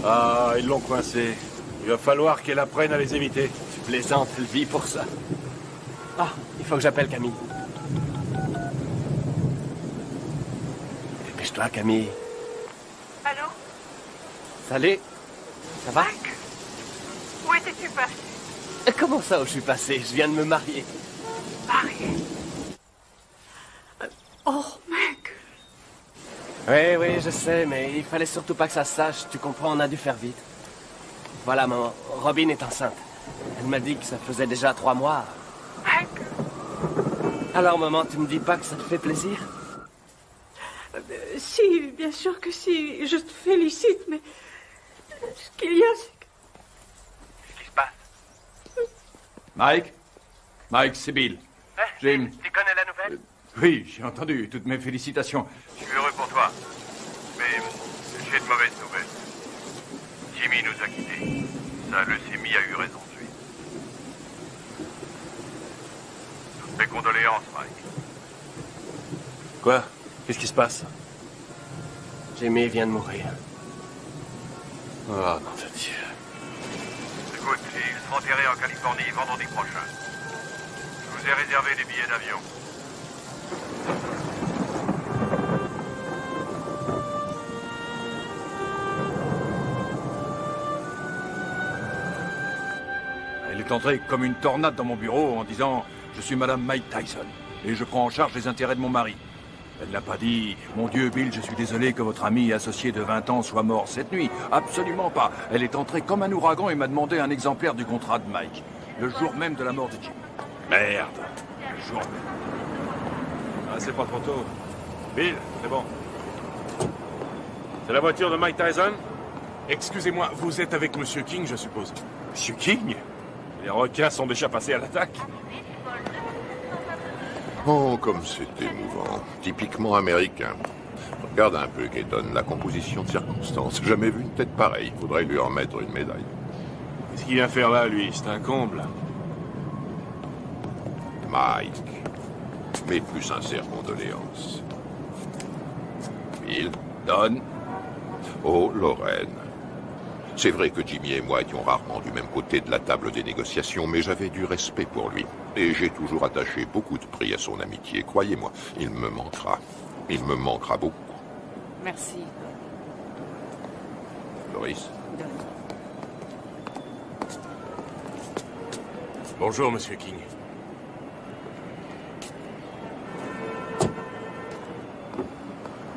Ah, ils l'ont coincé. Il va falloir qu'elle apprenne à les éviter. Tu plaisantes, elle vit pour ça. Ah, il faut que j'appelle Camille. Dépêche-toi, Camille. Allô? Salut. Ça va? Mike? Où étais-tu passé? Comment ça où je suis passé? Je viens de me marier. Marié? Oh, mec! Oui, je sais, mais il fallait surtout pas que ça se sache. Tu comprends, on a dû faire vite. Voilà, maman. Robin est enceinte. Elle m'a dit que ça faisait déjà 3 mois. Mec? Alors, maman, tu me dis pas que ça te fait plaisir? Si, bien sûr que si. Je te félicite, mais... Ce qu'il y a, c'est que... Qu'est-ce qui se passe? Mike? Mike, c'est Bill. Jim. Tu connais la nouvelle? Oui, j'ai entendu. Toutes mes félicitations. Je suis heureux pour toi. Mais j'ai de mauvaises nouvelles. Jimmy nous a quittés. Sa leucémie a eu raison de lui. Toutes mes condoléances, Mike. Quoi? Qu'est-ce qui se passe? Jimmy vient de mourir. Oh, non de Dieu. Écoute, il sera enterré en Californie vendredi prochain. Je vous ai réservé des billets d'avion. Elle est entrée comme une tornade dans mon bureau en disant « Je suis Madame Mike Tyson et je prends en charge les intérêts de mon mari. » Elle n'a pas dit « Mon Dieu, Bill, je suis désolé que votre ami et associé de 20 ans soit mort cette nuit. » Absolument pas. Elle est entrée comme un ouragan et m'a demandé un exemplaire du contrat de Mike. Le jour même de la mort de Jim. Merde. Le jour même. Ah, c'est pas trop tôt. Bill, c'est bon. C'est la voiture de Mike Tyson? Excusez-moi, vous êtes avec Monsieur King, je suppose. Monsieur King? Les requins sont déjà passés à l'attaque. Oh, comme c'est émouvant. Typiquement américain. Regarde un peu, Keaton, la composition de circonstances. Jamais vu une tête pareille. Faudrait lui en mettre une médaille. Qu'est-ce qu'il vient faire là, lui? C'est un comble. Mike. Mes plus sincères condoléances. Bill. Don. Oh, Lorraine. C'est vrai que Jimmy et moi étions rarement du même côté de la table des négociations, mais j'avais du respect pour lui. Et j'ai toujours attaché beaucoup de prix à son amitié. Croyez-moi, il me manquera. Il me manquera beaucoup. Merci. Doris. Don. Bonjour, Monsieur King.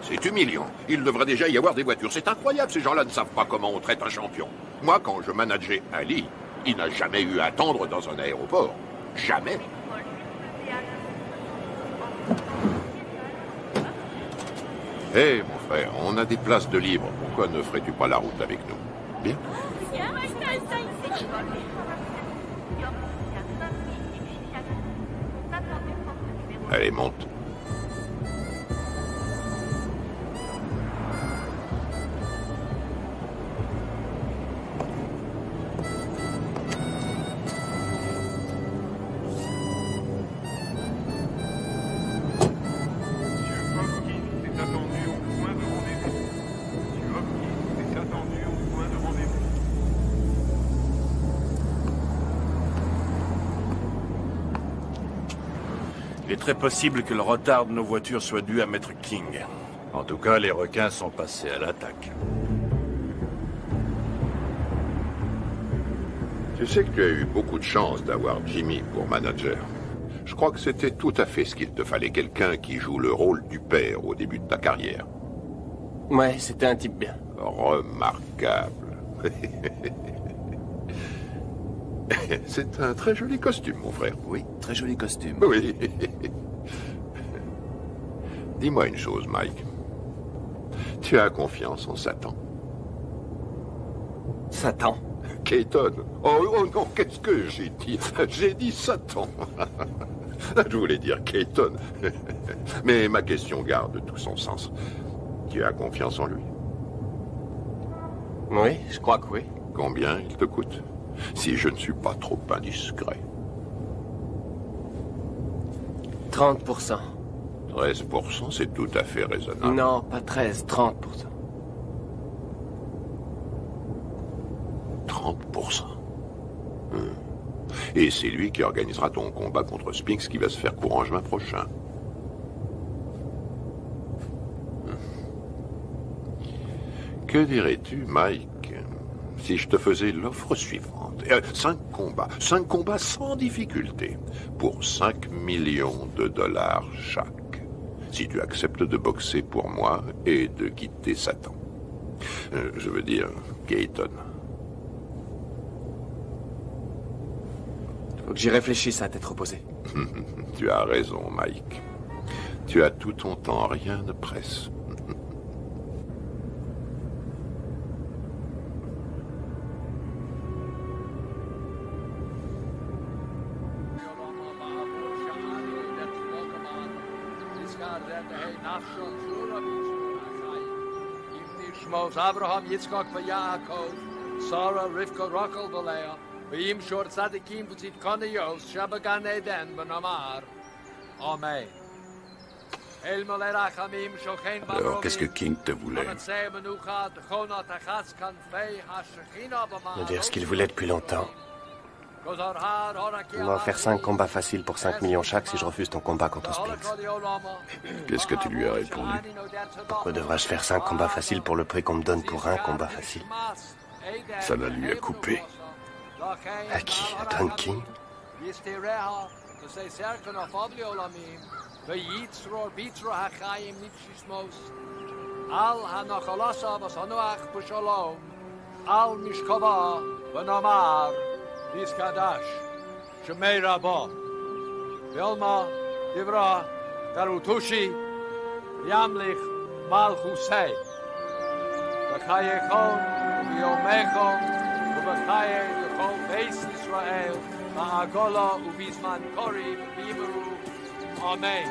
C'est humiliant. Il devrait déjà y avoir des voitures. C'est incroyable, ces gens-là ne savent pas comment on traite un champion. Moi, quand je manageais Ali, il n'a jamais eu à attendre dans un aéroport. Jamais. Hé, mon frère, on a des places de libre. Pourquoi ne ferais-tu pas la route avec nous? Bien. Allez, monte. Il est très possible que le retard de nos voitures soit dû à Maître King. En tout cas, les requins sont passés à l'attaque. Tu sais que tu as eu beaucoup de chance d'avoir Jimmy pour manager. Je crois que c'était tout à fait ce qu'il te fallait, quelqu'un qui joue le rôle du père au début de ta carrière. Ouais, c'était un type bien. Remarquable. C'est un très joli costume, mon frère. Oui, très joli costume. Oui. Dis-moi une chose, Mike. Tu as confiance en Satan? Satan? Keaton. Oh non, qu'est-ce que j'ai dit? J'ai dit Satan. Je voulais dire Keaton. Mais ma question garde tout son sens. Tu as confiance en lui? Oui, je crois que oui. Combien il te coûte? Si je ne suis pas trop indiscret. 30%. 13%, c'est tout à fait raisonnable. Non, pas 13, 30%. 30%. Et c'est lui qui organisera ton combat contre Spinks qui va se faire courant juin prochain. Que dirais-tu, Mike, si je te faisais l'offre suivante? 5 combats sans difficulté, pour 5 millions de dollars chaque. Si tu acceptes de boxer pour moi et de quitter Satan. Je veux dire, Keaton. Faut que j'y réfléchisse à tête reposée. Tu as raison, Mike. Tu as tout ton temps, rien ne presse. Abraham, Yitzchak, Yaakov, Sarah, Rivka, Rachel, Leah, V'yim shor tzadikim v'tzit kaniyos, shabagan eden b'namar. Amen. Alors, qu'est-ce que King te voulait? Me dire ce qu'il voulait depuis longtemps. Il m'a offert 5 combats faciles pour 5 millions chaque si je refuse ton combat contre Spinks. Qu'est-ce que tu lui as répondu? Pourquoi devrais-je faire 5 combats faciles pour le prix qu'on me donne pour un combat facile? Ça la lui a coupé. À qui? À Don King? Ze zerken of Olamim, we Yitzro, Bitro Hachayim, Nipshismos, Al Hanachalasa, was Hanuach, Pushalom, Al Mishkova, Vanamar, Iskadash, Shemei Rabba, Vilma, Divra, Garutushi, Yamlich, Malchusei, Bakayechon, Yomechon, Bachaye, Yechon, Beis Israel, Ma'agola, Ubizman Kori, Bimeru, Amen.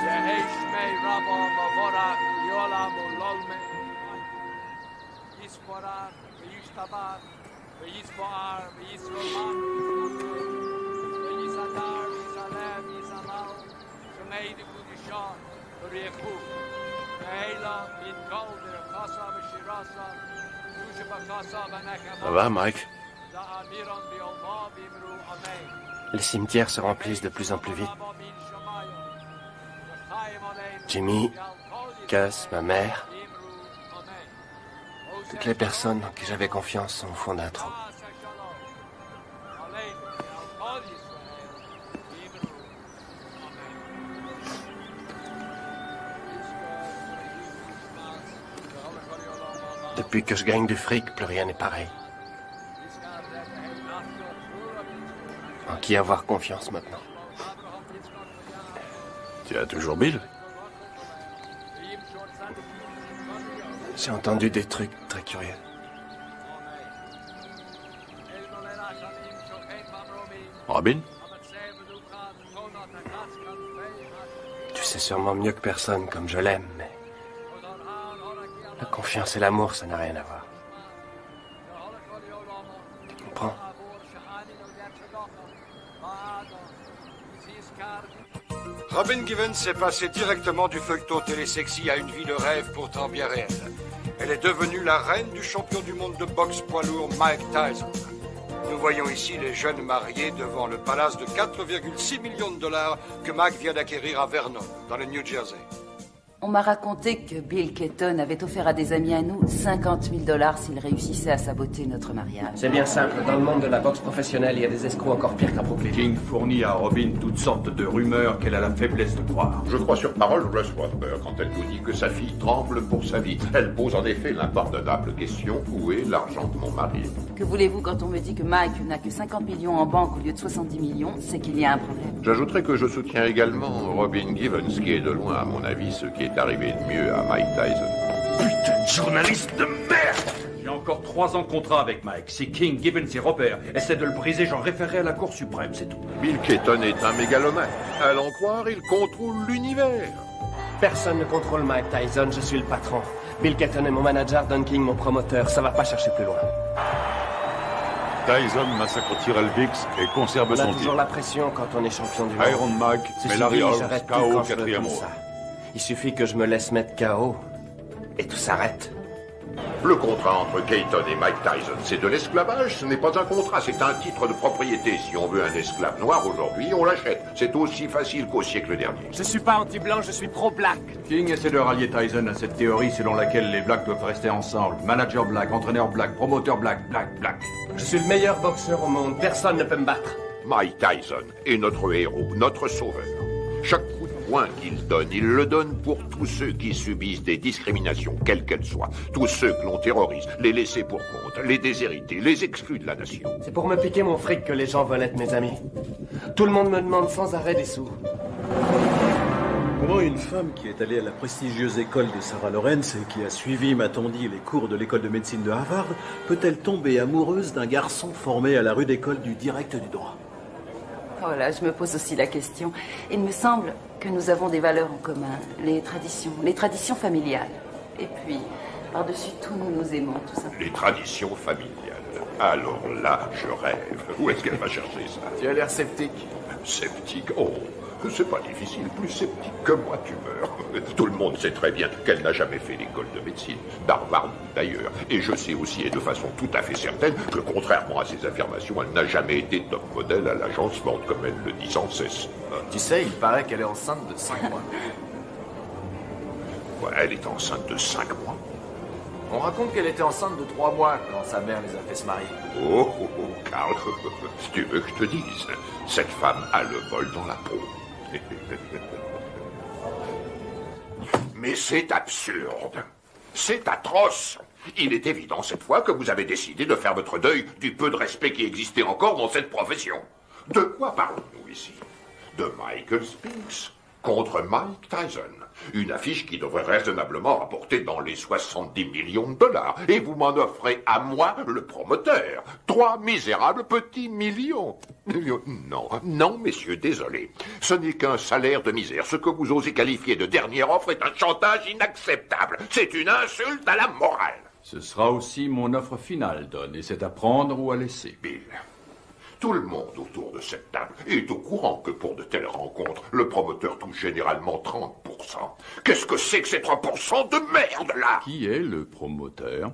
Yehi Shmei Rabba, Mavorach, Yolam, Ulolme, Yisporach, Yishtabar, Yispoar, Yisroman, Yisadar, Yisalem, Yisalal, Shmei de Kudishon, Rechu, Neila, Minkol, Derechasa, Shirasa, Yushapakasa, Banekama. Ça va, Mike? Les cimetières se remplissent de plus en plus vite. Jimmy, Cass, ma mère, toutes les personnes en qui j'avais confiance sont au fond d'un trou. Depuis que je gagne du fric, plus rien n'est pareil. En qui avoir confiance maintenant? Tu as toujours Bill? J'ai entendu des trucs très curieux. Robin? Tu sais sûrement mieux que personne comme je l'aime, mais... La confiance et l'amour, ça n'a rien à voir. Tu comprends? Robin Givens est passée directement du feuilleton télésexy à une vie de rêve pourtant bien réelle. Elle est devenue la reine du champion du monde de boxe poids lourd Mike Tyson. Nous voyons ici les jeunes mariés devant le palace de 4,6 millions de dollars que Mike vient d'acquérir à Vernon, dans le New Jersey. On m'a raconté que Bill Keaton avait offert à des amis à nous 50 000 $ s'ils réussissaient à saboter notre mariage. C'est bien simple. Dans le monde de la boxe professionnelle, il y a des escrocs encore pires qu'à Brooklyn. King fournit à Robin toutes sortes de rumeurs qu'elle a la faiblesse de croire. Je crois sur parole Russ Water quand elle nous dit que sa fille tremble pour sa vie. Elle pose en effet l'impardonnable question: où est l'argent de mon mari? Que voulez-vous quand on me dit que Mike n'a que 50 millions en banque au lieu de 70 millions? C'est qu'il y a un problème. J'ajouterai que je soutiens également Robin Givens, qui est de loin, à mon avis, ce qui est arrivé de mieux à Mike Tyson. Putain de journaliste de merde! J'ai encore 3 ans de contrat avec Mike. Si King, Givens et Robert essaient de le briser, j'en référerai à la Cour suprême, c'est tout. Bill Keaton est un mégalomane. À l'en croire, il contrôle l'univers. Personne ne contrôle Mike Tyson, je suis le patron. Bill Keaton est mon manager, Don King mon promoteur, ça va pas chercher plus loin. Tyson massacre Tyrell Biggs et conserve son titre. On a toujours la pression quand on est champion du monde. Iron Mike met Larry Holmes KO 4e round. Il suffit que je me laisse mettre KO et tout s'arrête. Le contrat entre Keaton et Mike Tyson, c'est de l'esclavage, ce n'est pas un contrat, c'est un titre de propriété. Si on veut un esclave noir aujourd'hui, on l'achète. C'est aussi facile qu'au siècle dernier. Je suis pas anti-blanc, je suis pro-black. King essaie de rallier Tyson à cette théorie selon laquelle les blacks doivent rester ensemble. Manager black, entraîneur black, promoteur black. Je suis le meilleur boxeur au monde, personne ne peut me battre. Mike Tyson est notre héros, notre sauveur. Chaque coup de poing qu'il donne, il le donne pour tous ceux qui subissent des discriminations, quelles qu'elles soient. Tous ceux que l'on terrorise, les laissés pour compte, les déshérités, les exclus de la nation. C'est pour me piquer mon fric que les gens veulent être mes amis. Tout le monde me demande sans arrêt des sous. Comment une femme qui est allée à la prestigieuse école de Sarah Lawrence et qui a suivi, m'a-t-on dit, les cours de l'école de médecine de Harvard, peut-elle tomber amoureuse d'un garçon formé à la rude école du direct du droit? Oh là, je me pose aussi la question. Il me semble que nous avons des valeurs en commun. Les traditions familiales. Et puis, par-dessus tout, nous nous aimons, tout simplement. Les traditions familiales. Alors là, je rêve. Où est-ce qu'elle va chercher ça? Tu as l'air sceptique. Sceptique? Oh, c'est pas difficile. Plus sceptique que moi, tu meurs. Tout le monde sait très bien qu'elle n'a jamais fait l'école de médecine. d'Harvard d'ailleurs. Et je sais aussi, et de façon tout à fait certaine, que contrairement à ses affirmations, elle n'a jamais été top modèle à l'agencement, comme elle le dit sans cesse. Tu sais, il paraît qu'elle est enceinte de 5 mois. Ouais, elle est enceinte de 5 mois. On raconte qu'elle était enceinte de 3 mois quand sa mère les a fait se marier. Oh, oh, oh, Karl, si tu veux que je te dise, cette femme a le vol dans la peau. Mais c'est absurde. C'est atroce. Il est évident cette fois que vous avez décidé de faire votre deuil du peu de respect qui existait encore dans cette profession. De quoi parlons-nous ici? De Michael Spinks contre Mike Tyson. Une affiche qui devrait raisonnablement rapporter dans les 70 millions de dollars. Et vous m'en offrez à moi, le promoteur, 3 misérables petits millions. Non, non, messieurs, désolé. Ce n'est qu'un salaire de misère. Ce que vous osez qualifier de dernière offre est un chantage inacceptable. C'est une insulte à la morale. Ce sera aussi mon offre finale, Don, et c'est à prendre ou à laisser. Bill, tout le monde autour de cette table est au courant que pour de telles rencontres, le promoteur touche généralement 30%. Qu'est-ce que c'est que ces 3% de merde, là? Qui est le promoteur?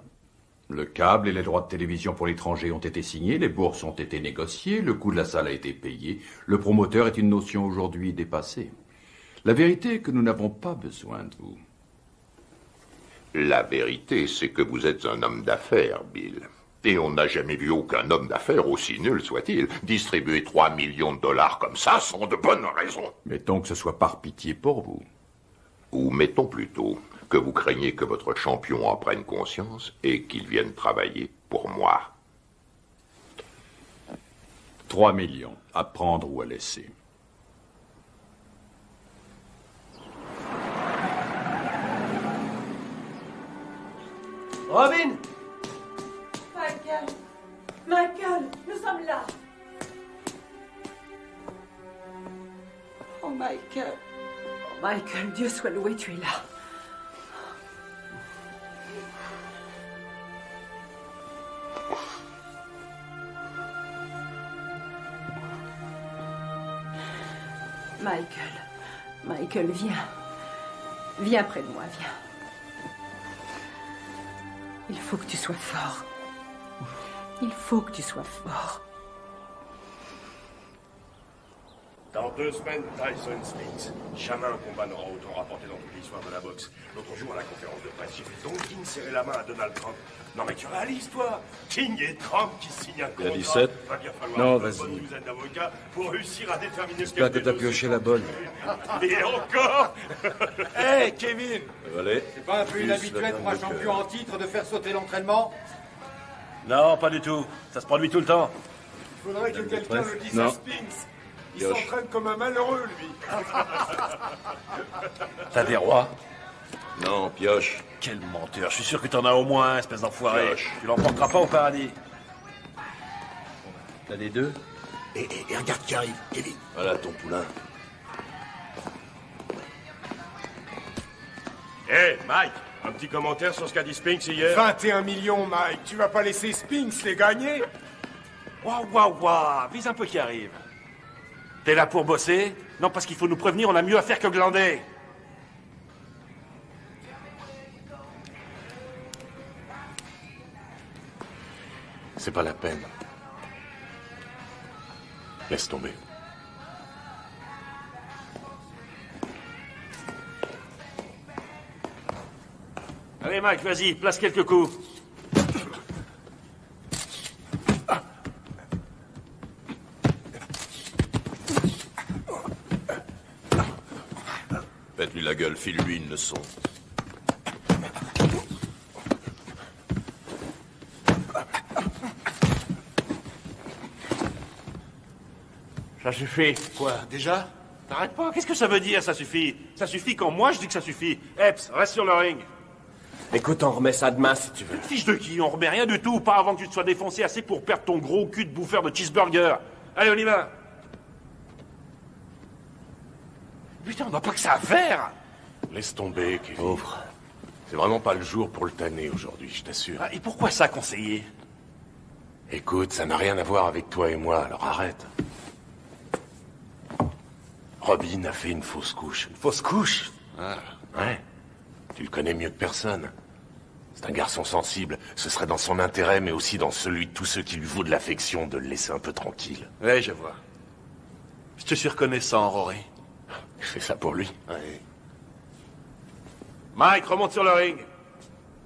Le câble et les droits de télévision pour l'étranger ont été signés, les bourses ont été négociées, le coût de la salle a été payé. Le promoteur est une notion aujourd'hui dépassée. La vérité est que nous n'avons pas besoin de vous. La vérité, c'est que vous êtes un homme d'affaires, Bill. Et on n'a jamais vu aucun homme d'affaires, aussi nul soit-il, distribuer 3 millions de dollars comme ça sans de bonnes raisons. Mettons que ce soit par pitié pour vous. Ou mettons plutôt que vous craignez que votre champion en prenne conscience et qu'il vienne travailler pour moi. 3 millions, à prendre ou à laisser. Robin! Michael! Michael, nous sommes là! Oh, Michael! Oh, Michael, Dieu soit loué, tu es là! Michael, viens. Viens près de moi, viens. Il faut que tu sois fort. Il faut que tu sois fort. Dans 2 semaines, Tyson Spinks. Jamais un combat n'aura autant rapporté dans toute l'histoire de la boxe. L'autre jour, à la conférence de presse, j'ai vu Don King serrer la main à Donald Trump. Non mais tu réalises, toi? King et Trump qui signent un contrat. Il y a 17? Va bien falloir Non, une vas-y. bonne douzaine d'avocats pour réussir à déterminer ce J'espère que t'as pioché la bonne. Et encore. Hey, Kevin! Allez. C'est pas un peu inhabituel pour un champion en titre de faire sauter l'entraînement? Non, pas du tout. Ça se produit tout le temps. Il faudrait que quelqu'un le dise Non. à Spinks. Il s'entraîne comme un malheureux, lui. T'as des rois? Non, pioche. Quel menteur. Je suis sûr que t'en as au moins un, espèce d'enfoiré. Pioche. Tu l'emporteras pas au paradis. T'as des deux? Et regarde qui arrive, Kevin. Voilà ton poulain. Hé, Mike, un petit commentaire sur ce qu'a dit Spinks hier? 21 millions, Mike. Tu vas pas laisser Spinks les gagner? Waouh, vise un peu qui arrive. T'es là pour bosser? Non, parce qu'il faut nous prévenir, on a mieux à faire que glander. C'est pas la peine. Laisse tomber. Allez, Mike, vas-y, place quelques coups. Pète-lui la gueule, file-lui une leçon. Ça suffit. Quoi, déjà? T'arrêtes pas, qu'est-ce que ça veut dire, ça suffit? Ça suffit quand moi je dis que ça suffit. Epps, reste sur le ring. Écoute, on remet ça demain si tu veux. Fiche de qui? On remet rien du tout, pas avant que tu te sois défoncé assez pour perdre ton gros cul de bouffeur de cheeseburger. Allez, on y va. Putain, on n'a pas que ça à faire. Laisse tomber, Kevin. Pauvre. C'est vraiment pas le jour pour le tanner aujourd'hui, je t'assure. Ah, et pourquoi ça, conseiller? Écoute, ça n'a rien à voir avec toi et moi, alors arrête. Robin a fait une fausse couche. Une fausse couche? Ah, ouais. Tu le connais mieux que personne. C'est un garçon sensible. Ce serait dans son intérêt, mais aussi dans celui de tous ceux qui lui vouent de l'affection, de le laisser un peu tranquille. Ouais, je vois. Je te suis reconnaissant, Rory. Je fais ça pour lui. Ouais. Mike, remonte sur le ring.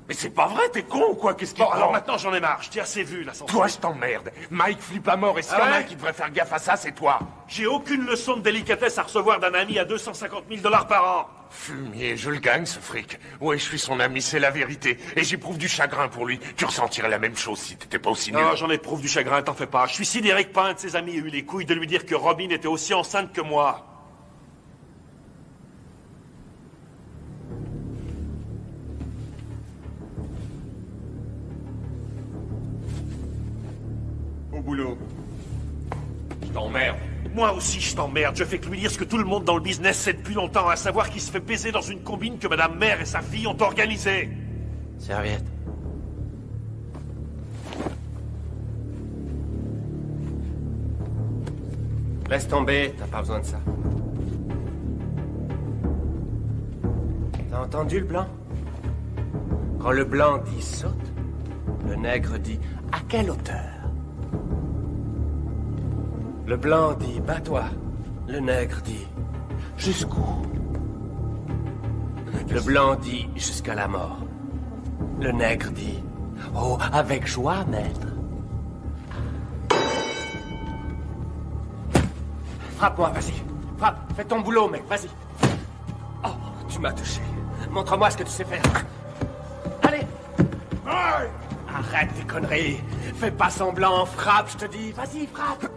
Mais c'est pas vrai, t'es con ou quoi? Qu'est-ce qui... Bon, alors maintenant j'en ai marre, je t'ai assez vu, là, sans... Toi, je t'emmerde. Mike flippe à mort et s'il y en a un qui devrait faire gaffe à ça, c'est toi. J'ai aucune leçon de délicatesse à recevoir d'un ami à 250 000 $ par an. Fumier, je le gagne, ce fric. Ouais, je suis son ami, c'est la vérité. Et j'éprouve du chagrin pour lui. Tu ressentirais la même chose si t'étais pas aussi nul. Non, j'en éprouve du chagrin, t'en fais pas. Je suis sidéré que pas un de ses amis ait eu les couilles de lui dire que Robin était aussi enceinte que moi. Au boulot. Je t'emmerde. Moi aussi, je t'emmerde. Je fais que lui dire ce que tout le monde dans le business sait depuis longtemps, à savoir qu'il se fait baiser dans une combine que Madame Mère et sa fille ont organisée. Serviette. Laisse tomber, t'as pas besoin de ça. T'as entendu le blanc? Quand le blanc dit saute, le nègre dit à quelle hauteur? Le blanc dit bats-toi, le nègre dit jusqu'où? Le blanc dit jusqu'à la mort. Le nègre dit oh, avec joie, maître. Frappe-moi, vas-y. Frappe, fais ton boulot, mec, vas-y. Oh, tu m'as touché. Montre-moi ce que tu sais faire. Allez. Arrête tes conneries. Fais pas semblant, frappe, je te dis. Vas-y, frappe.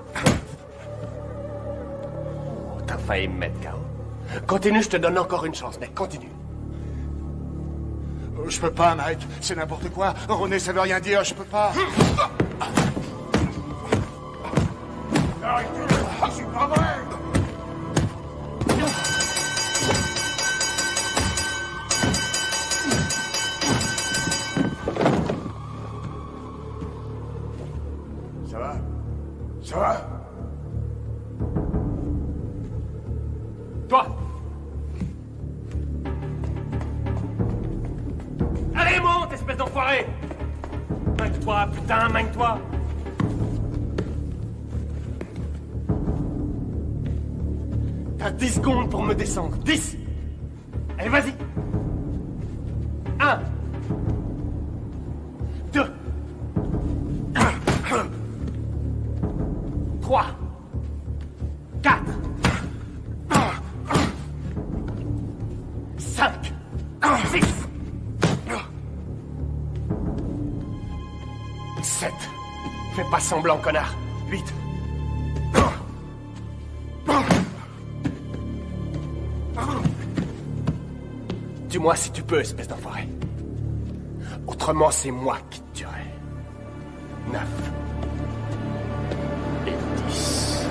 Oh, t'as failli me mettre KO. Continue, je te donne encore une chance, mec, continue. Je peux pas, Mike. C'est n'importe quoi. René, ça veut rien dire, je peux pas. C'est pas vrai! Ça va? Ça va? Toi! Allez, monte, espèce d'enfoiré! Magne-toi, putain, magne-toi! T'as 10 secondes pour me descendre. 10! Allez, vas-y! 1 2 3 4 5 6 7 Fais pas semblant, connard. 8 Dis-moi si tu peux, espèce d'enfoiré. Autrement, c'est moi qui te tuerai. 9 et 10.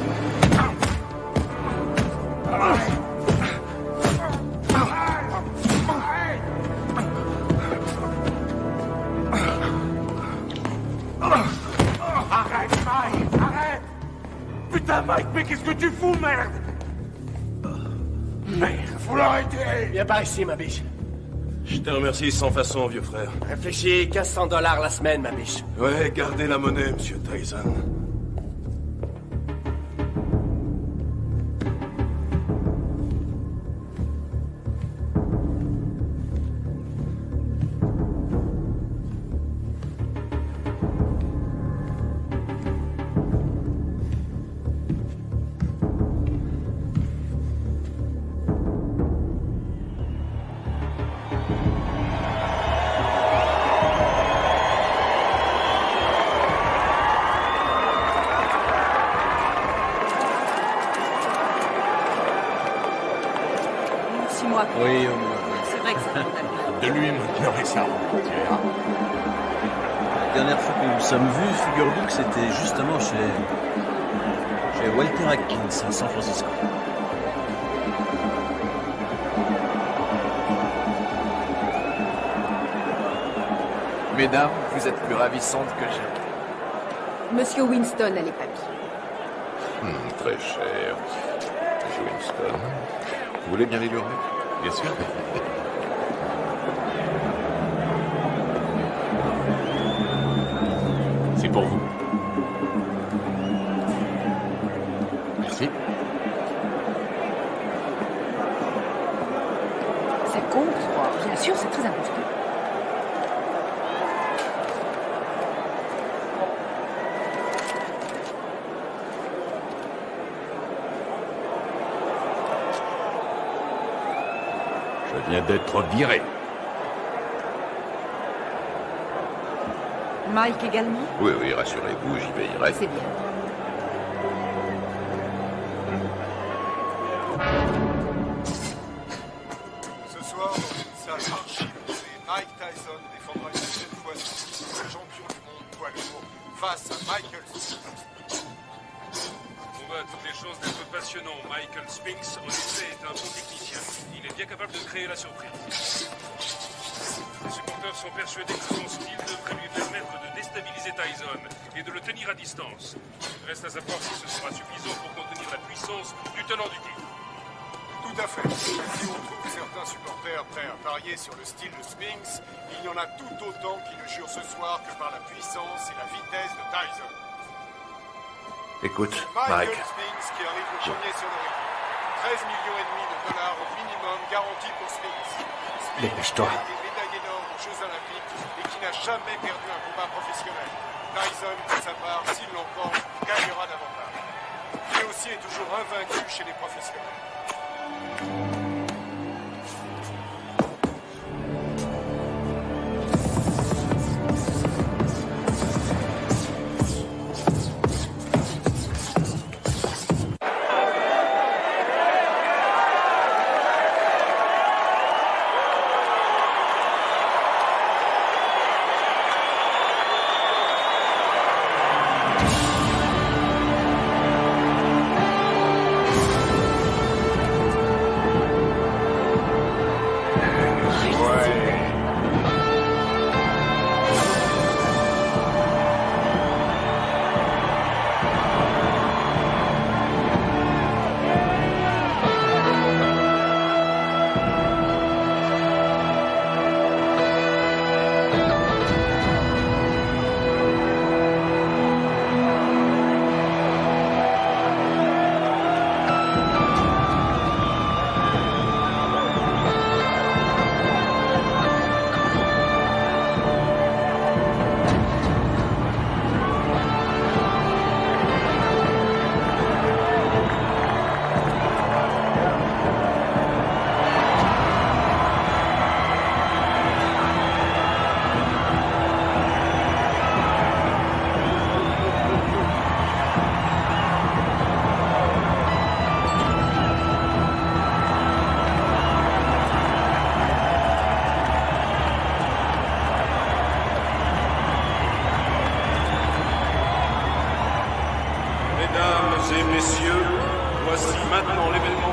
Arrête, Mike, arrête! Putain, Mike, mais qu'est-ce que tu fous, merde? Merde, faut l'arrêter! Viens par ici, ma biche. Je te remercie sans façon, vieux frère. Réfléchis, 1500 $ la semaine, ma biche. Ouais, gardez la monnaie, monsieur Tyson. Oui, c'est vrai que c'est De lui maintenant et ça. La dernière fois que nous nous sommes vus, figure-vous que c'était justement chez Walter Atkins à San Francisco. Mesdames, vous êtes plus ravissantes que jamais. Monsieur Winston a les papiers. Très cher. Monsieur Winston. Vous voulez bien les livrer? Bien sûr. C'est pour vous. Merci. Ça compte, je crois. Bien sûr, c'est très important. Je viens d'être viré. Mike également? Oui, oui, rassurez-vous, j'y veillerai. C'est bien. Ce soir, dans une salle archi-posée, Mike Tyson défendra une deuxième fois son titre de champion du monde poids lourd face à Michael Spinks. On va à toutes les chances d'être passionnant. Michael Spinks, en effet, est un bon technicien. Il est bien capable de créer la surprise. Les supporters sont persuadés que son style devrait lui permettre de déstabiliser Tyson et de le tenir à distance. Reste à savoir si ce sera suffisant pour contenir la puissance du tenant du titre. Tout à fait. Si on trouve certains supporters prêts à parier sur le style de Spinks, il y en a tout autant qui le jurent ce soir que par la puissance et la vitesse de Tyson. Écoute, Michael Mike. Spinks qui arrive le premier sur le ring. 13,5 millions de dollars au minimum garantis pour Spinks. Spinks Dépêche-toi. a été médaillé d'or aux Jeux Olympiques et qui n'a jamais perdu un combat professionnel. Tyson, pour sa part, s'il l'emporte, gagnera davantage. Lui aussi est toujours invaincu chez les professionnels.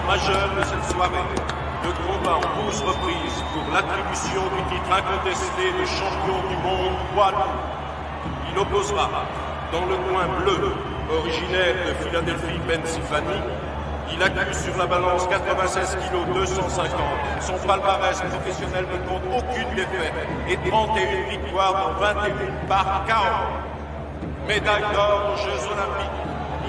majeur de cette soirée. Le combat en 12 reprises pour l'attribution du titre incontesté de champion du monde poids lourd. Il opposera, dans le coin bleu, originaire de Philadelphie, Pennsylvanie, il accuse sur la balance 96 kg 250. Son palmarès professionnel ne compte aucune défaite et 31 victoires dans 21 par KO. Médaille d'or aux Jeux Olympiques.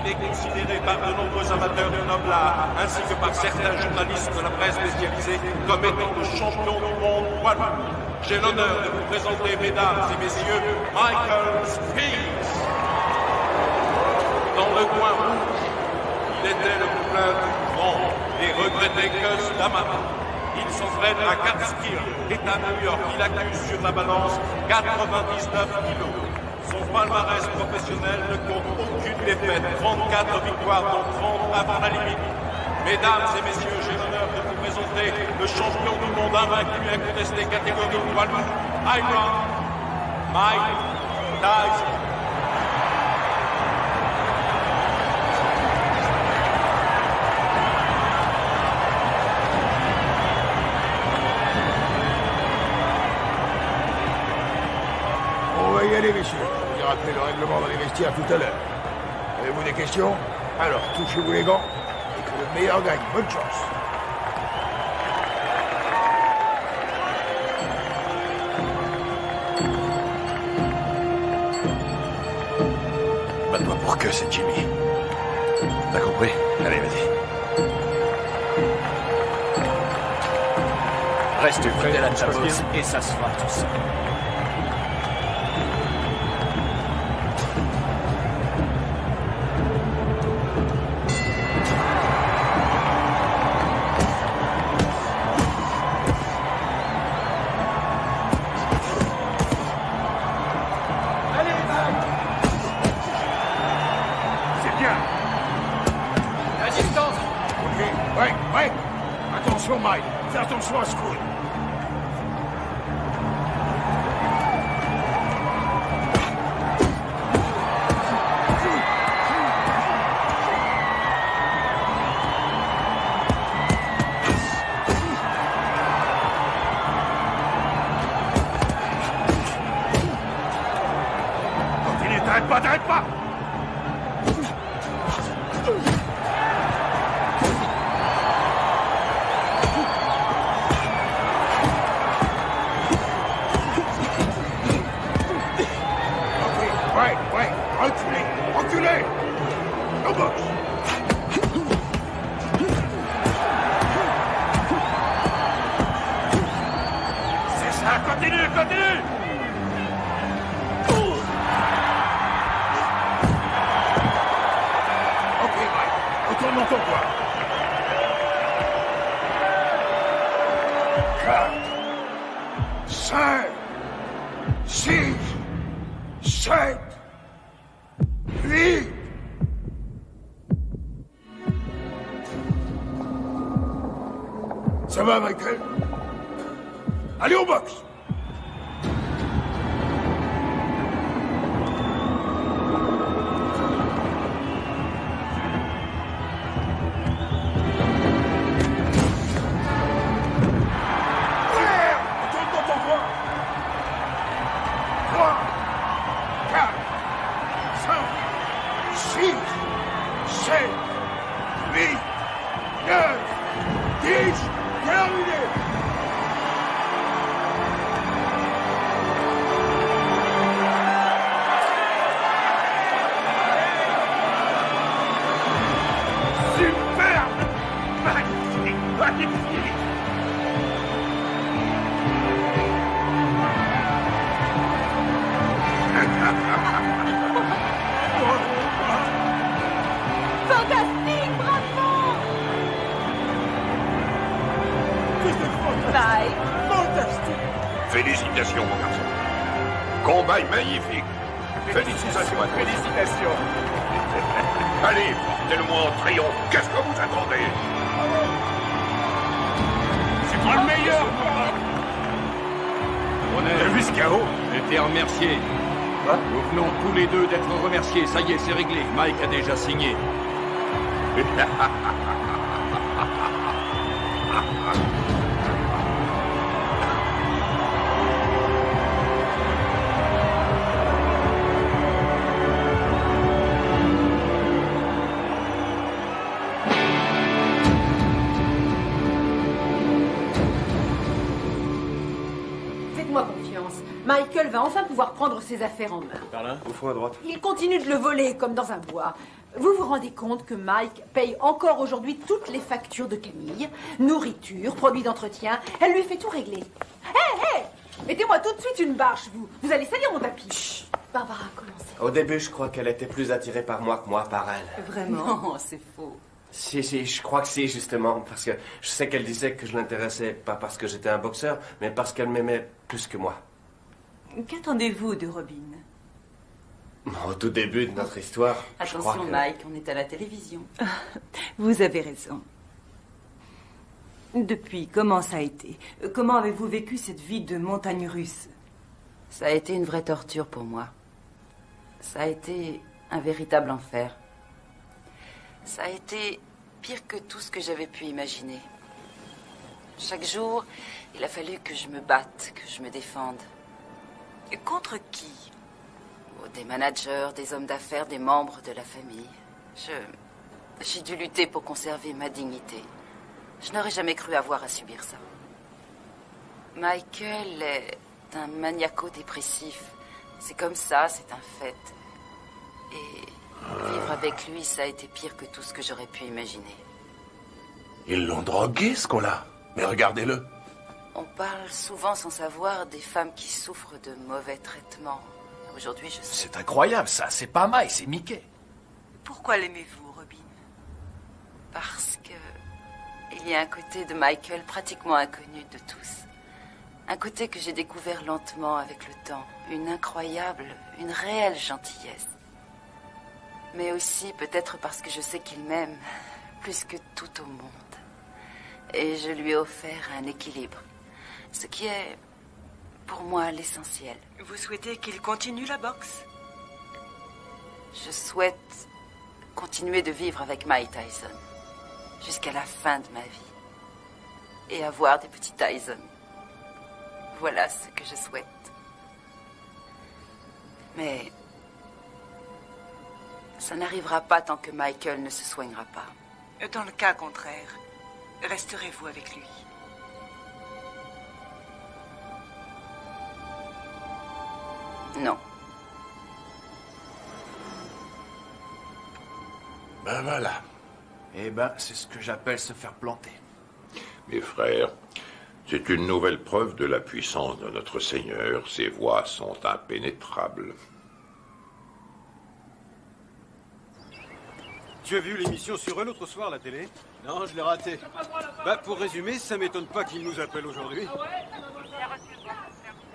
Il est considéré par de nombreux amateurs du noble art, ainsi que par certains journalistes de la presse spécialisée, comme étant le champion du monde poids lourd. J'ai l'honneur de vous présenter, mesdames et messieurs, Michael Spinks. Dans le coin rouge, il était le poulain du grand et regretté Gus D'Amato. Il s'entraîne à Catskill, État de New York. Il accuse sur la balance 99 kilos. Son palmarès professionnel ne compte aucune défaite, 34 victoires, dont 30 avant la limite. Mesdames et messieurs, j'ai l'honneur de vous présenter le champion du monde invaincu incontesté catégorie poids lourd, Iron Mike Tyson. On va y aller, messieurs. Je vais rappeler le règlement dans les vestiaires tout à l'heure. Avez-vous des questions? Alors, touchez-vous les gants et que le meilleur gagne. Bonne chance. Bats-toi pour que c'est Jimmy. T'as compris? Allez, vas-y. Reste fidèle à ta bosse et ça se fera tout seul. Attention à ce coup. Continue, t'arrêtes pas, t'arrêtes pas. Ouais, reculez. Au box. C'est ça, continue. Ok, Mike, retourne dans ton coin. 4, 5, 6, 7, 8. Ça va, Michael? Allez au box! Retourne dans ton coin! 3, 4, 5, 6, 7, 8, 9, 10, terminé! Superbe! Magnifique! Fantastique, bravo! Mike. Fantastique! Félicitations, mon garçon. Combat magnifique. Félicitations à toi. Félicitations. Allez, portez-le-moi en triomphe. Qu'est-ce que vous attendez? C'est moi le meilleur! On est vu ce chaos. Été remercié. Nous venons tous les deux d'être remerciés. Ça y est, c'est réglé. Mike a déjà signé. Faites-moi confiance. Michael va enfin pouvoir prendre ses affaires en main. Par là, au fond à droite. Il continue de le voler comme dans un bois. Vous vous rendez compte que Mike paye encore aujourd'hui toutes les factures de Camille, nourriture, produits d'entretien. Elle lui fait tout régler. Hé, mettez-moi tout de suite une bâche, vous. Vous allez salir mon tapis. Chut. Barbara, commencez. Au début, je crois qu'elle était plus attirée par moi que moi par elle. Vraiment? Non, c'est faux. Si, je crois que si, justement, parce que je sais qu'elle disait que je l'intéressais pas parce que j'étais un boxeur, mais parce qu'elle m'aimait plus que moi. Qu'attendez-vous de Robin? Au tout début de notre histoire, je crois Attention, que... Mike, on est à la télévision. Vous avez raison. Depuis, comment ça a été? Comment avez-vous vécu cette vie de montagne russe? Ça a été une vraie torture pour moi. Ça a été un véritable enfer. Ça a été pire que tout ce que j'avais pu imaginer. Chaque jour, il a fallu que je me batte, que je me défende. Et contre qui? Des managers, des hommes d'affaires, des membres de la famille. J'ai dû lutter pour conserver ma dignité. Je n'aurais jamais cru avoir à subir ça. Michael est un maniaco-dépressif. C'est comme ça, c'est un fait. Et vivre avec lui, ça a été pire que tout ce que j'aurais pu imaginer. Ils l'ont drogué, ce qu'on-là. Mais regardez-le. On parle souvent sans savoir des femmes qui souffrent de mauvais traitements. Aujourd'hui, je sais. C'est incroyable, ça. C'est pas Mike, c'est Mickey. Pourquoi l'aimez-vous, Robin? Parce que il y a un côté de Michael pratiquement inconnu de tous. Un côté que j'ai découvert lentement avec le temps. Une incroyable, une réelle gentillesse. Mais aussi peut-être parce que je sais qu'il m'aime plus que tout au monde. Et je lui ai offert un équilibre. Ce qui est, pour moi, l'essentiel. Vous souhaitez qu'il continue la boxe? Je souhaite continuer de vivre avec Mike Tyson. Jusqu'à la fin de ma vie. Et avoir des petits Tyson. Voilà ce que je souhaite. Mais ça n'arrivera pas tant que Michael ne se soignera pas. Dans le cas contraire, resterez-vous avec lui? Non. Ben voilà. Eh ben, c'est ce que j'appelle se faire planter. Mes frères, c'est une nouvelle preuve de la puissance de notre Seigneur. Ses voies sont impénétrables. Tu as vu l'émission sur eux l'autre soir à la télé? Non, je l'ai raté. Bah, pour résumer, ça m'étonne pas qu'ils nous appellent aujourd'hui. Ah ouais?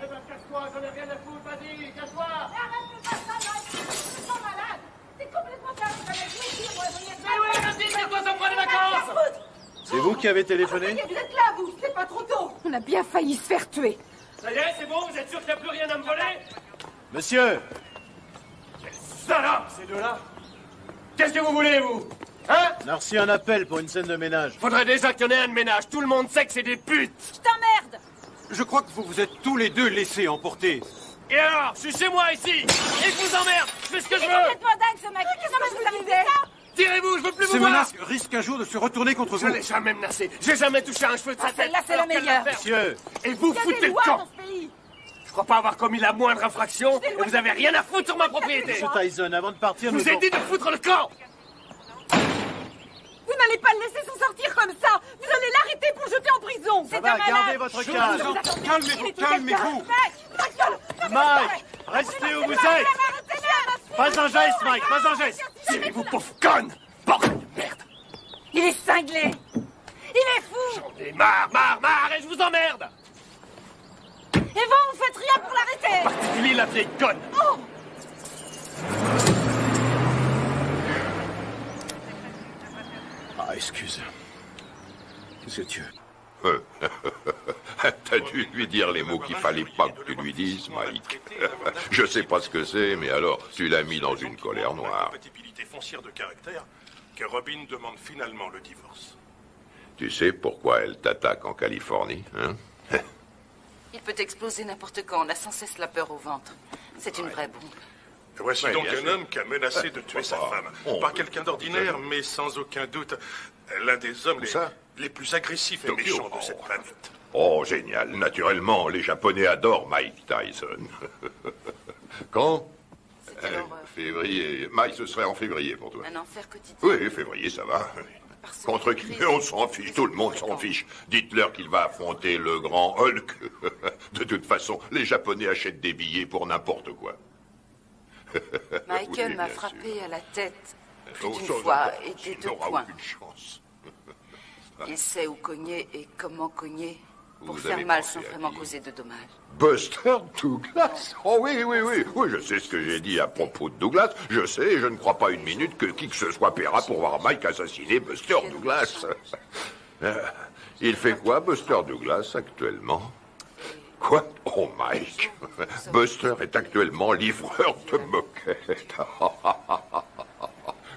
Eh ben, casse-toi, j'en ai rien à foutre, vas-y, casse-toi! T'es complètement carré, mais ouais, vas-y, c'est quoi, ça prend des vacances? C'est vous qui avez téléphoné? Vous êtes là, vous, c'est pas trop tôt. On a bien failli se faire tuer. Ça y est, c'est bon, vous êtes sûr qu'il n'y a plus rien à me voler? Monsieur! Quel salope, ces deux-là! Qu'est-ce que vous voulez, vous? Hein? On a reçu un appel pour une scène de ménage. Faudrait déjà qu'il y en ait un de ménage. Tout le monde sait que c'est des putes. Je t'emmerde! Je crois que vous vous êtes tous les deux laissés emporter. Et alors? Je suis chez moi, ici. Et je vous emmerde. Je fais ce que je veux. Il est complètement dingue, ce mec. Qu'est-ce que vous avez fait ça? Tirez-vous, je veux plus vous Ces voir. menaces risquent un jour de se retourner contre vous. Je l'ai jamais menacé. J'ai jamais touché un cheveu de sa tête. Celle-là, c'est la meilleure. Monsieur! Et vous foutez le camp. Je crois pas avoir commis la moindre infraction et vous avez rien à foutre sur ma propriété. Monsieur Tyson, avant de partir, Je vous ai dit de foutre le camp. Vous n'allez pas le laisser s'en sortir comme ça. Vous allez l'arrêter pour le jeter en prison. Ça va, gardez votre calme. Calmez-vous, calmez-vous. Mike, restez où vous êtes. Pas un geste, Mike, pas un geste. Tirez-vous, pauvre conne. Bordel de merde. Il est cinglé. Il est fou. J'en ai marre, et je vous emmerde. Et vous faites rien pour l'arrêter. En particulier la vieille conne. Oh. Ah, excuse. C'est Dieu. T'as dû lui dire les mots qu'il fallait pas que tu lui dises, Mike. Je sais pas ce que c'est, mais alors, tu l'as mis dans une colère noire. Compatibilité foncière de caractère que Robin demande finalement le divorce. Tu sais pourquoi elle t'attaque en Californie, hein? Il peut exploser n'importe quand. On a sans cesse la peur au ventre. C'est une vraie bombe. Voici Ouais, donc bien un sûr. homme qui a menacé de tuer sa femme. Pas quelqu'un d'ordinaire, mais sans aucun doute l'un des hommes les plus agressifs et Tokyo. méchants de cette planète. Oh, génial. Naturellement, les Japonais adorent Mike Tyson. Quand? Février. Mike, ce serait en février pour toi. Un enfer quotidien. Oui, février, ça va. Contre qui? On s'en fiche, tout le monde s'en fiche. Dites-leur qu'il va affronter le grand Hulk. De toute façon, les Japonais achètent des billets pour n'importe quoi. Michael Oui, m'a bien frappé à la tête plus sûr. d'une Chose fois encore, et des tu deux n'auras points. aucune chance. Il sait où cogner et comment cogner pour Vous faire avez mal pensé sans à vraiment qui? causer de dommages. Buster Douglas? Oh oui, je sais ce que j'ai dit à propos de Douglas. Je sais, et je ne crois pas une minute que qui que ce soit paiera pour voir Mike assassiner Buster Douglas. Il fait quoi, Buster Douglas, actuellement? Quoi? Oh, Mike. Buster est actuellement livreur de moquettes.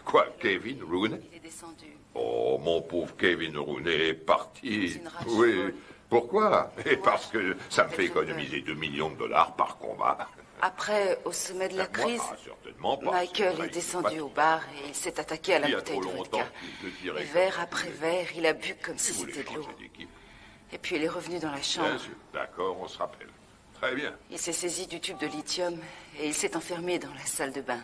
Quoi, Kevin Rooney? Il est descendu. Oh, mon pauvre Kevin Rooney est parti. Oui. Pourquoi? Et parce que ça me fait économiser 2 millions de dollars par combat. Après, au sommet de la crise, Certainement pas. Michael est descendu au bar et il s'est attaqué à la Il y a bouteille trop de longtemps vodka. qu'il te tirait Et comme verre après verre, il a bu comme si c'était de l'eau. d'équipe. Et puis il est revenu dans la chambre. Bien sûr. D'accord, on se rappelle. Très bien. Il s'est saisi du tube de lithium et il s'est enfermé dans la salle de bain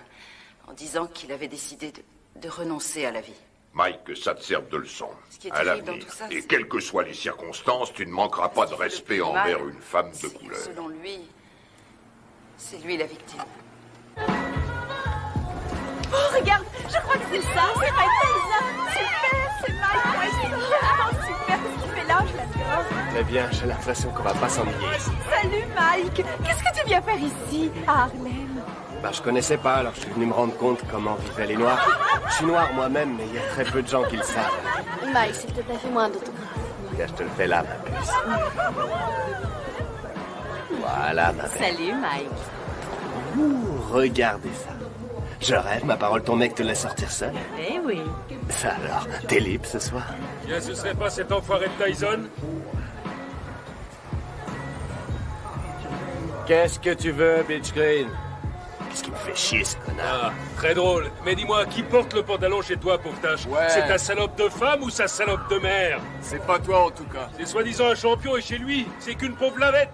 en disant qu'il avait décidé de renoncer à la vie. Mike, que ça te serve de leçon. qui est À terrible l'avenir. dans tout ça, Et c'est- quelles que soient les circonstances, tu ne manqueras pas de respect mal, envers une femme de couleur. Selon lui, c'est lui la victime. Oh, regarde, je crois que c'est ça. C'est Mike Tyson. Super, c'est Mike Tyson. Ah, super, ce qu'il fait là, je l'adore. Très bien, j'ai l'impression qu'on va pas s'ennuyer ici. Salut, Mike. Qu'est-ce que tu viens faire ici, à Harlem? Bah, je connaissais pas, alors je suis venu me rendre compte comment vivaient les Noirs. Je suis noir moi-même, mais il y a très peu de gens qui le savent. Mike, s'il te plaît, fais-moi un autographe. Regarde, je te le fais là, ma puce. Voilà, ma belle. Salut, Mike. Ouh, regardez ça. Je rêve, ma parole, ton mec te laisse sortir seul. Eh oui. Ça alors, t'es libre ce soir? Bien, ce serait pas cet enfoiré de Tyson? Qu'est-ce que tu veux, Bitch Green? Qu'est-ce qui me fait chier, ce connard? Ah, très drôle. Mais dis-moi, qui porte le pantalon chez toi, pauvre tâche? Ouais. C'est ta salope de femme ou sa salope de mère? C'est pas toi, en tout cas. C'est soi-disant un champion et chez lui, c'est qu'une pauvre lavette.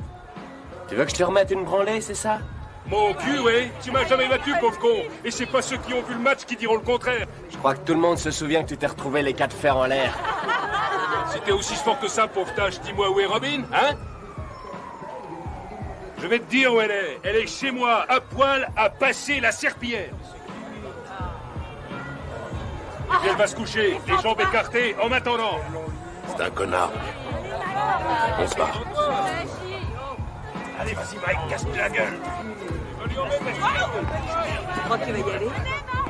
Tu veux que je te remette une branlée, c'est ça? Mon cul, oui. Tu m'as jamais battu, pauvre con. Et c'est pas ceux qui ont vu le match qui diront le contraire. Je crois que tout le monde se souvient que tu t'es retrouvé les 4 fers en l'air. Si t'es aussi fort que ça, pauvre tâche, dis-moi où est Robin, hein? Je vais te dire où elle est. Elle est chez moi, à poil, à passer la serpillière. Et puis elle va se coucher, les jambes écartées, en m'attendant. C'est un connard. On se barre. Allez, vas-y, Mike, casse-toi la gueule. Tu crois que tu vas y aller?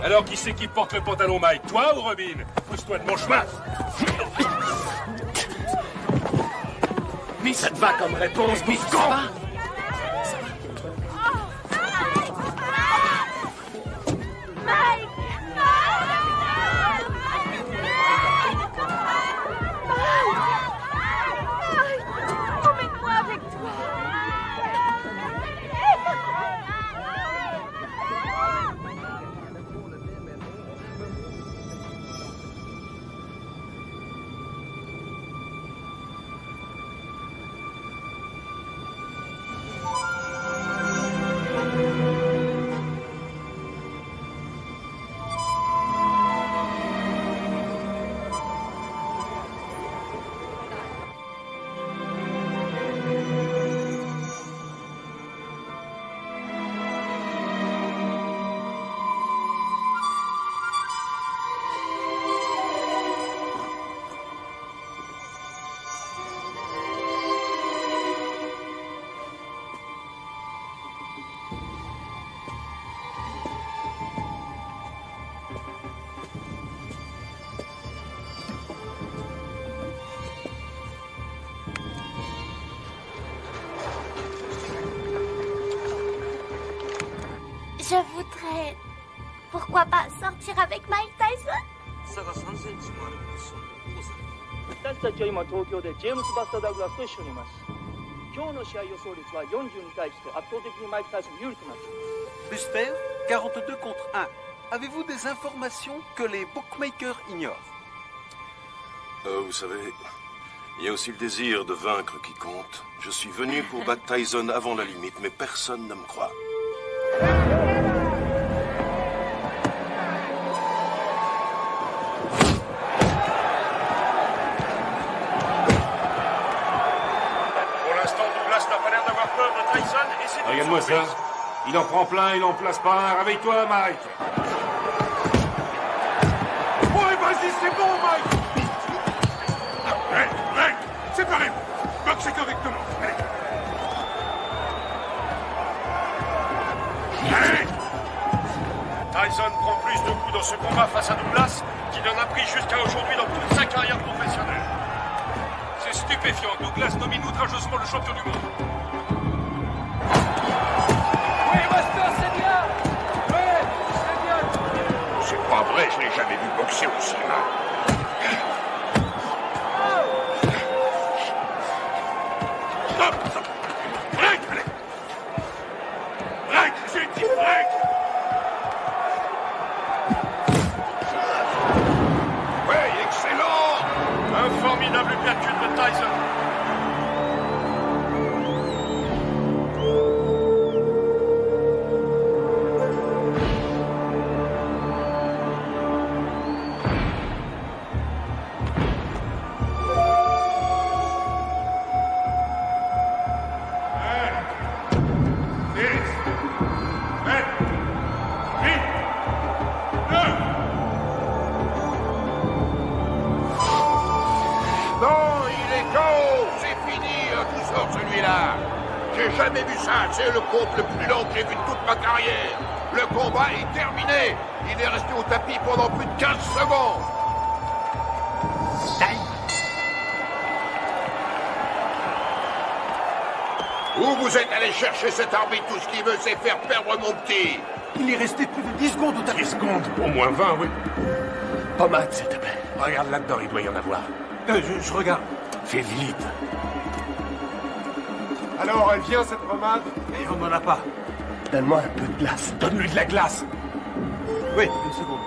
Alors, qui c'est qui porte le pantalon, Mike? Toi ou Robin? Pousse-toi de mon chemin. Mais ça te va comme réponse, bouffe con! Emmène-moi avec toi. Je voudrais... Pourquoi pas sortir avec Mike Tyson? 差が3センチもあるそのおさ私たちは今東京でジェームス・バスター・ダグラスと一緒にいます。今日の試合予想率は40に対して圧倒的にマイク・タイソン有利となっています。 Buster, 42 contre 1. Avez-vous des informations que les bookmakers ignorent? Vous savez, il y a aussi le désir de vaincre qui compte. Je suis venu pour battre Tyson avant la limite, mais personne ne me croit. Pour l'instant, Douglas n'a pas l'air d'avoir peur de Tyson et c'est... Regarde-moi ça. Il en prend plein, il en place pas un. Réveille-toi, Mike. Ouais, vas-y, c'est bon, Mike. Hey, séparez-vous. Boxez correctement. Allez. Tyson prend plus de coups dans ce combat face à Douglas qu'il en a pris jusqu'à aujourd'hui dans toute sa carrière professionnelle. C'est stupéfiant. Douglas domine outrageusement le champion du monde. Oui, Master, c'est bien. Ouais, c'est bien. C'est pas vrai, je l'ai jamais vu boxer aussi mal. Stop. Break, allez. Break, j'ai dit break. Ouais, excellent. Un formidable uppercut de Tyson. Non, il est KO. C'est fini, tout sort celui-là. J'ai jamais vu ça. C'est le combat le plus long que j'ai vu de toute ma carrière. Le combat est terminé. Il est resté au tapis pendant plus de 15 secondes. Où vous êtes allé chercher cet arbitre? Tout ce qu'il veut, c'est faire perdre mon petit. Il est resté plus de 10 secondes au tapis. 10 secondes? Au moins 20, oui. Pommade, s'il te plaît. Regarde là-dedans, il doit y en avoir. Je regarde. Fais vite. Alors, elle vient, cette pommade? Et on n'en a pas. Donne-moi un peu de glace. Donne-lui de la glace. Oui, une seconde.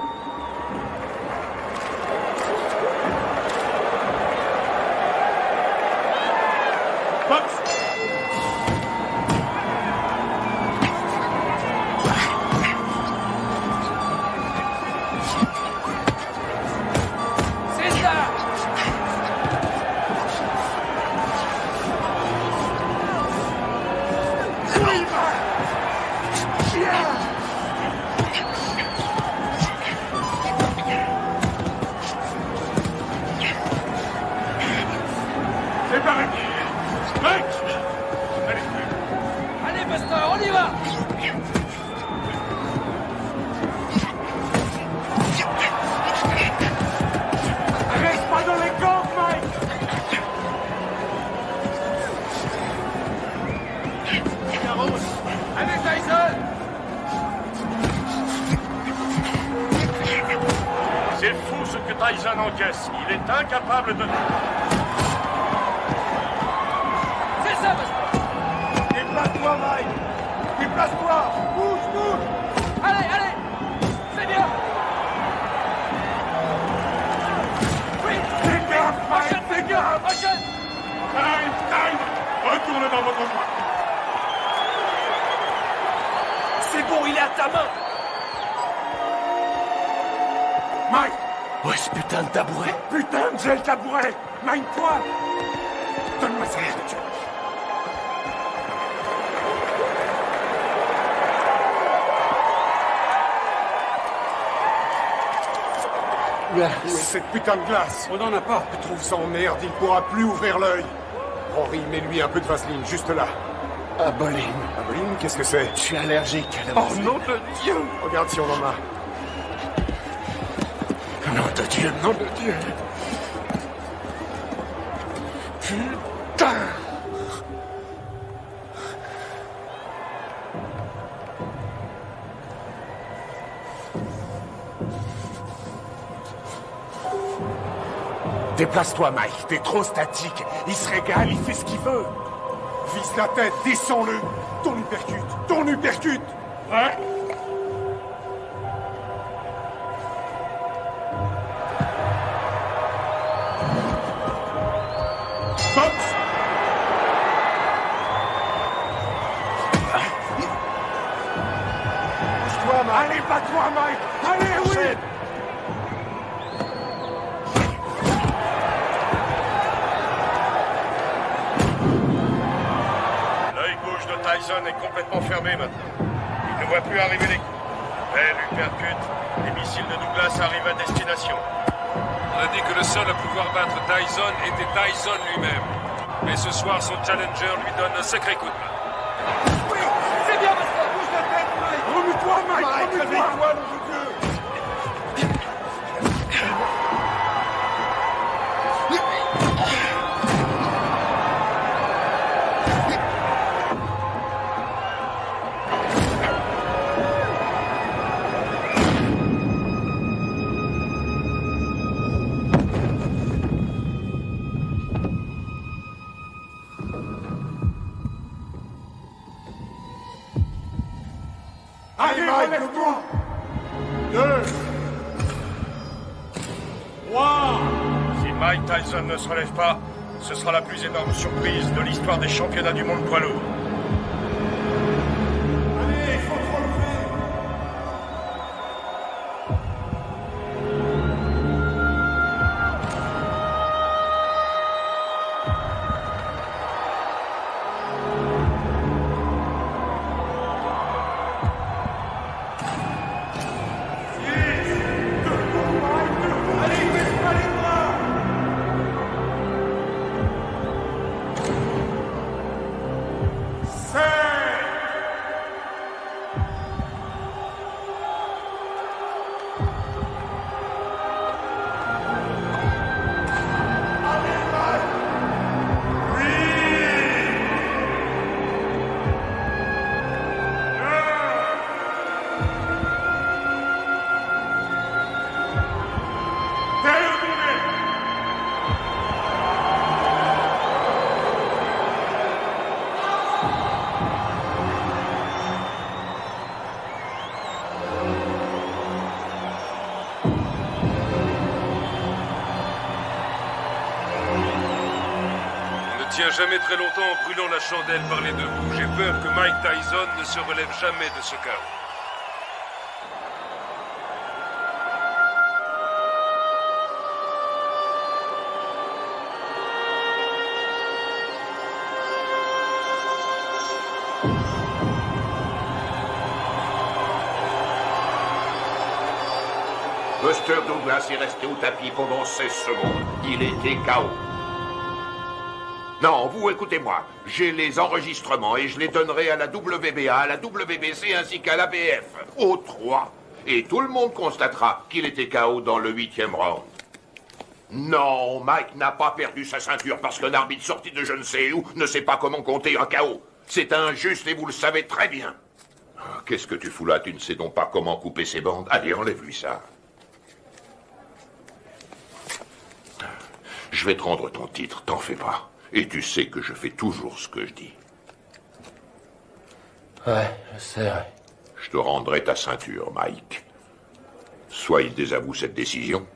Tyson encaisse. Il est incapable de... C'est ça, Buster. Déplace-toi, Mike. Déplace-toi. Bouge, bouge. Allez, allez. C'est bien. Oui. Fais gaffe, Mike. Fais gaffe. Prochaine. Time. Retourne dans votre coin. C'est bon, il est à ta main. Mike. Où est ce putain de tabouret? Putain, j'ai le tabouret. Mine-toi. Donne-moi ça, Dieu. Où est cette putain de glace? On n'en a pas. Je trouve ça en merde, il pourra plus ouvrir l'œil. Henri, mets-lui un peu de vaseline, juste là. Aboline. Aboline, qu'est-ce que c'est? Je suis allergique à la Oh vaseline. nom de Dieu! Regarde si on en a. Nom de Dieu, nom de Dieu. Putain! Déplace-toi, Mike. T'es trop statique. Il se régale, il fait ce qu'il veut. Vise la tête, descends-le. Ton uppercut, ton uppercut. Ouais. Box. Bouge-toi, Mike. Allez, bats-toi, Mike. Allez, oui. Tyson est complètement fermé maintenant. Il ne voit plus arriver les coups. Belle uppercut. Les missiles de Douglas arrivent à destination. On a dit que le seul à pouvoir battre Tyson était Tyson lui-même. Mais ce soir, son challenger lui donne un sacré coup de main. Oui, c'est bien, Buster. Bouge la tête, Mike. Remue-toi, Mike. Remue-toi, nom de Dieu. Allez, relève-toi. 2, 3. Si Mike Tyson ne se relève pas, ce sera la plus énorme surprise de l'histoire des championnats du monde poids lourd. Allez, il faut te relever. jamais très longtemps en brûlant la chandelle par les deux bouts. J'ai peur que Mike Tyson ne se relève jamais de ce chaos. Buster Douglas est resté au tapis pendant 16 secondes. Il était KO. Non, vous écoutez-moi. J'ai les enregistrements et je les donnerai à la WBA, à la WBC ainsi qu'à l'ABF. Aux 3. Et tout le monde constatera qu'il était KO dans le 8e round. Non, Mike n'a pas perdu sa ceinture parce qu'un arbitre sorti de je ne sais où ne sait pas comment compter un KO. C'est injuste et vous le savez très bien. Qu'est-ce que tu fous là? Tu ne sais donc pas comment couper ses bandes? Allez, enlève-lui ça. Je vais te rendre ton titre, t'en fais pas. Et tu sais que je fais toujours ce que je dis. Ouais, je sais, ouais. Je te rendrai ta ceinture, Mike. Soit il désavoue cette décision,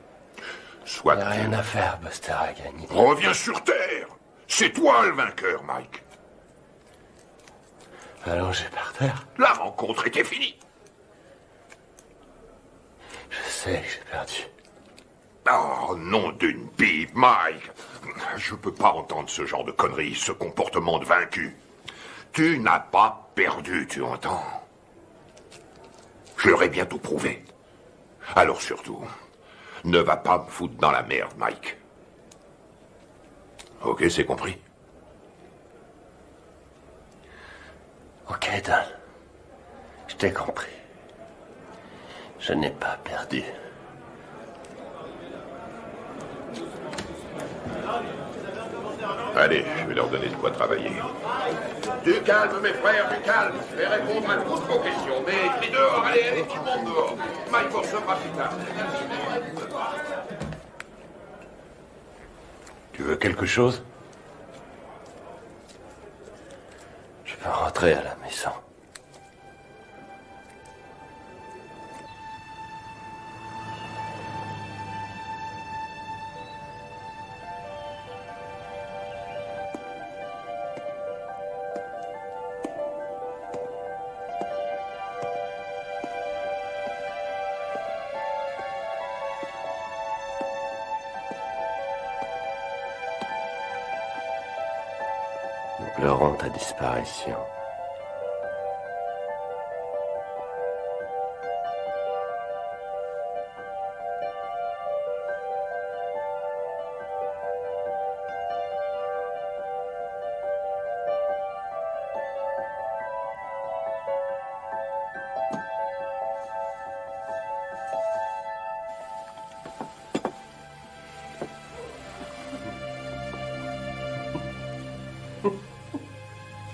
soit... Il n'y a rien à faire, Buster a gagné. Reviens sur Terre. C'est toi le vainqueur, Mike. Allongé par terre. La rencontre était finie. Je sais que j'ai perdu. Oh, nom d'une pipe, Mike. Je peux pas entendre ce genre de conneries, ce comportement de vaincu. Tu n'as pas perdu, tu entends? Je leur ai bientôt prouvé. Alors surtout, ne va pas me foutre dans la merde, Mike. Ok, c'est compris? Ok, Dan. Je t'ai compris. Je n'ai pas perdu. Allez, je vais leur donner de quoi travailler. Du calme, mes frères, du calme. Je vais répondre à toutes vos questions. Mais crie dehors, allez, tout le monde dehors. Mike recevra plus tard. Tu veux quelque chose? Je peux rentrer à la maison. Nous pleurons ta disparition.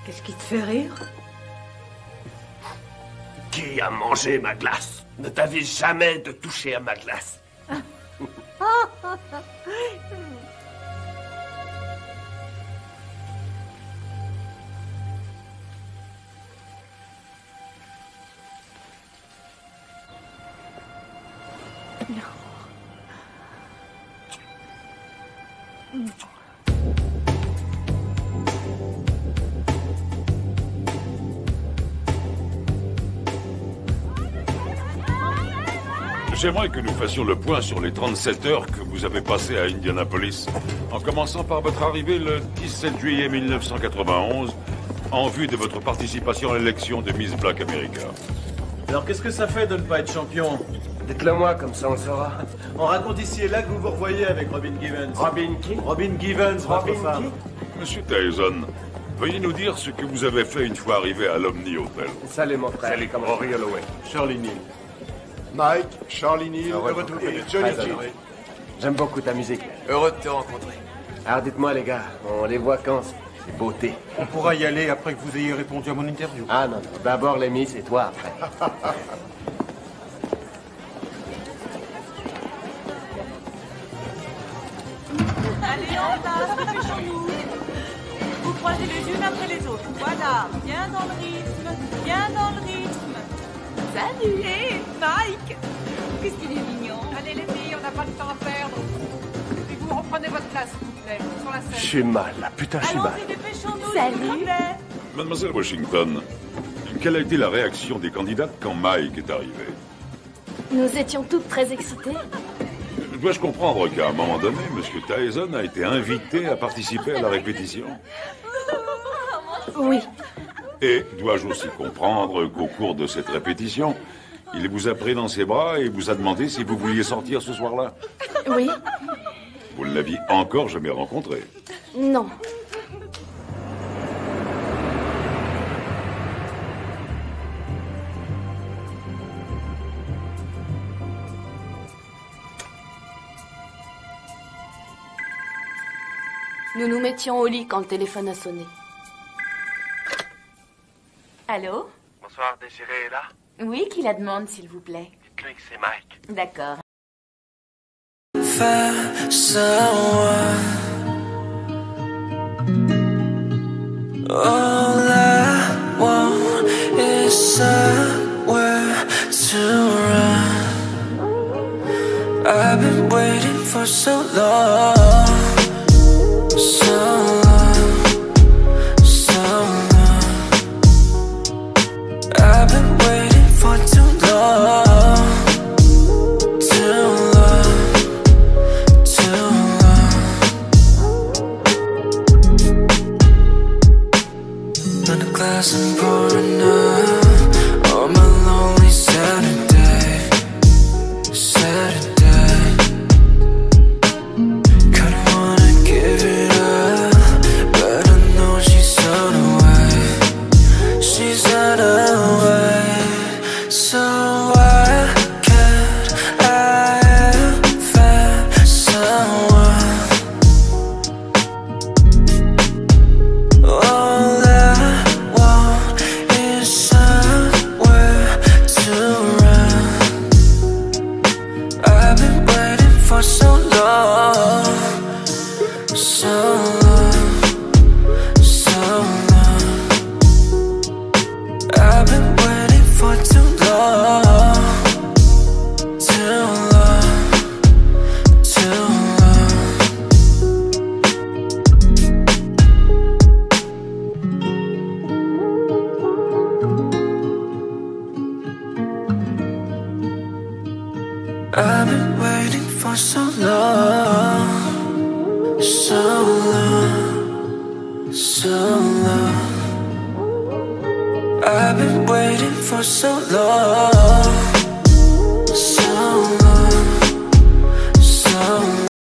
Qu'est-ce qui te fait rire? Qui a mangé ma glace? Ne t'avais jamais de toucher à ma glace. J'aimerais que nous fassions le point sur les 37 heures que vous avez passées à Indianapolis, en commençant par votre arrivée le 17 juillet 1991, en vue de votre participation à l'élection de Miss Black America. Alors qu'est-ce que ça fait de ne pas être champion? Dites-le moi, comme ça on saura. On raconte ici et là que vous vous revoyez avec Robin Givens. Robin qui? Robin Givens, votre femme. Monsieur Tyson, veuillez nous dire ce que vous avez fait une fois arrivé à l'Omni Hotel. Salut mon frère. Salut, comme Rory Holloway. Charlie Neal. Mike, Charlie Neal, heureux de vous connaître. Johnny G. J'aime beaucoup ta musique. Heureux de te rencontrer. Alors dites-moi les gars, on les voit quand ces beautés? On pourra y aller après que vous ayez répondu à mon interview. Ah non, d'abord les Miss et toi après. Allez, en place, dépêchons-nous. Vous croisez les unes après les autres. Voilà, bien dans le rythme, bien dans le rythme. Salut. Hé, Mike. Qu'est-ce qu'il est mignon. Allez les filles, on n'a pas de temps à perdre. Et vous reprenez votre place, s'il vous plaît. plaît, sur la scène. Je suis mal, là. Putain, je suis mal. Allons-y, dépêchons-nous, Salut. s'il vous plaît. Mademoiselle Washington, quelle a été la réaction des candidates quand Mike est arrivé? Nous étions toutes très excitées. Dois-je comprendre qu'à un moment donné, M. Tyson a été invité à participer à la répétition? Oui. Et dois-je aussi comprendre qu'au cours de cette répétition, il vous a pris dans ses bras et vous a demandé si vous vouliez sortir ce soir-là? Oui. Vous ne l'aviez encore jamais rencontré? Non. Nous nous mettions au lit quand le téléphone a sonné. Allô? Bonsoir, Désiré est là? Oui, qui la demande, s'il vous plaît? Dites-lui que c'est Mike. D'accord. Find someone. All I want is somewhere to run. I've been waiting for so long. So long, so long. I've been waiting for too long, too long, too long. Now the glass is pouring up on my lonely Saturday, Saturday. I've been waiting for so long, so long, so long. I've been waiting for so long.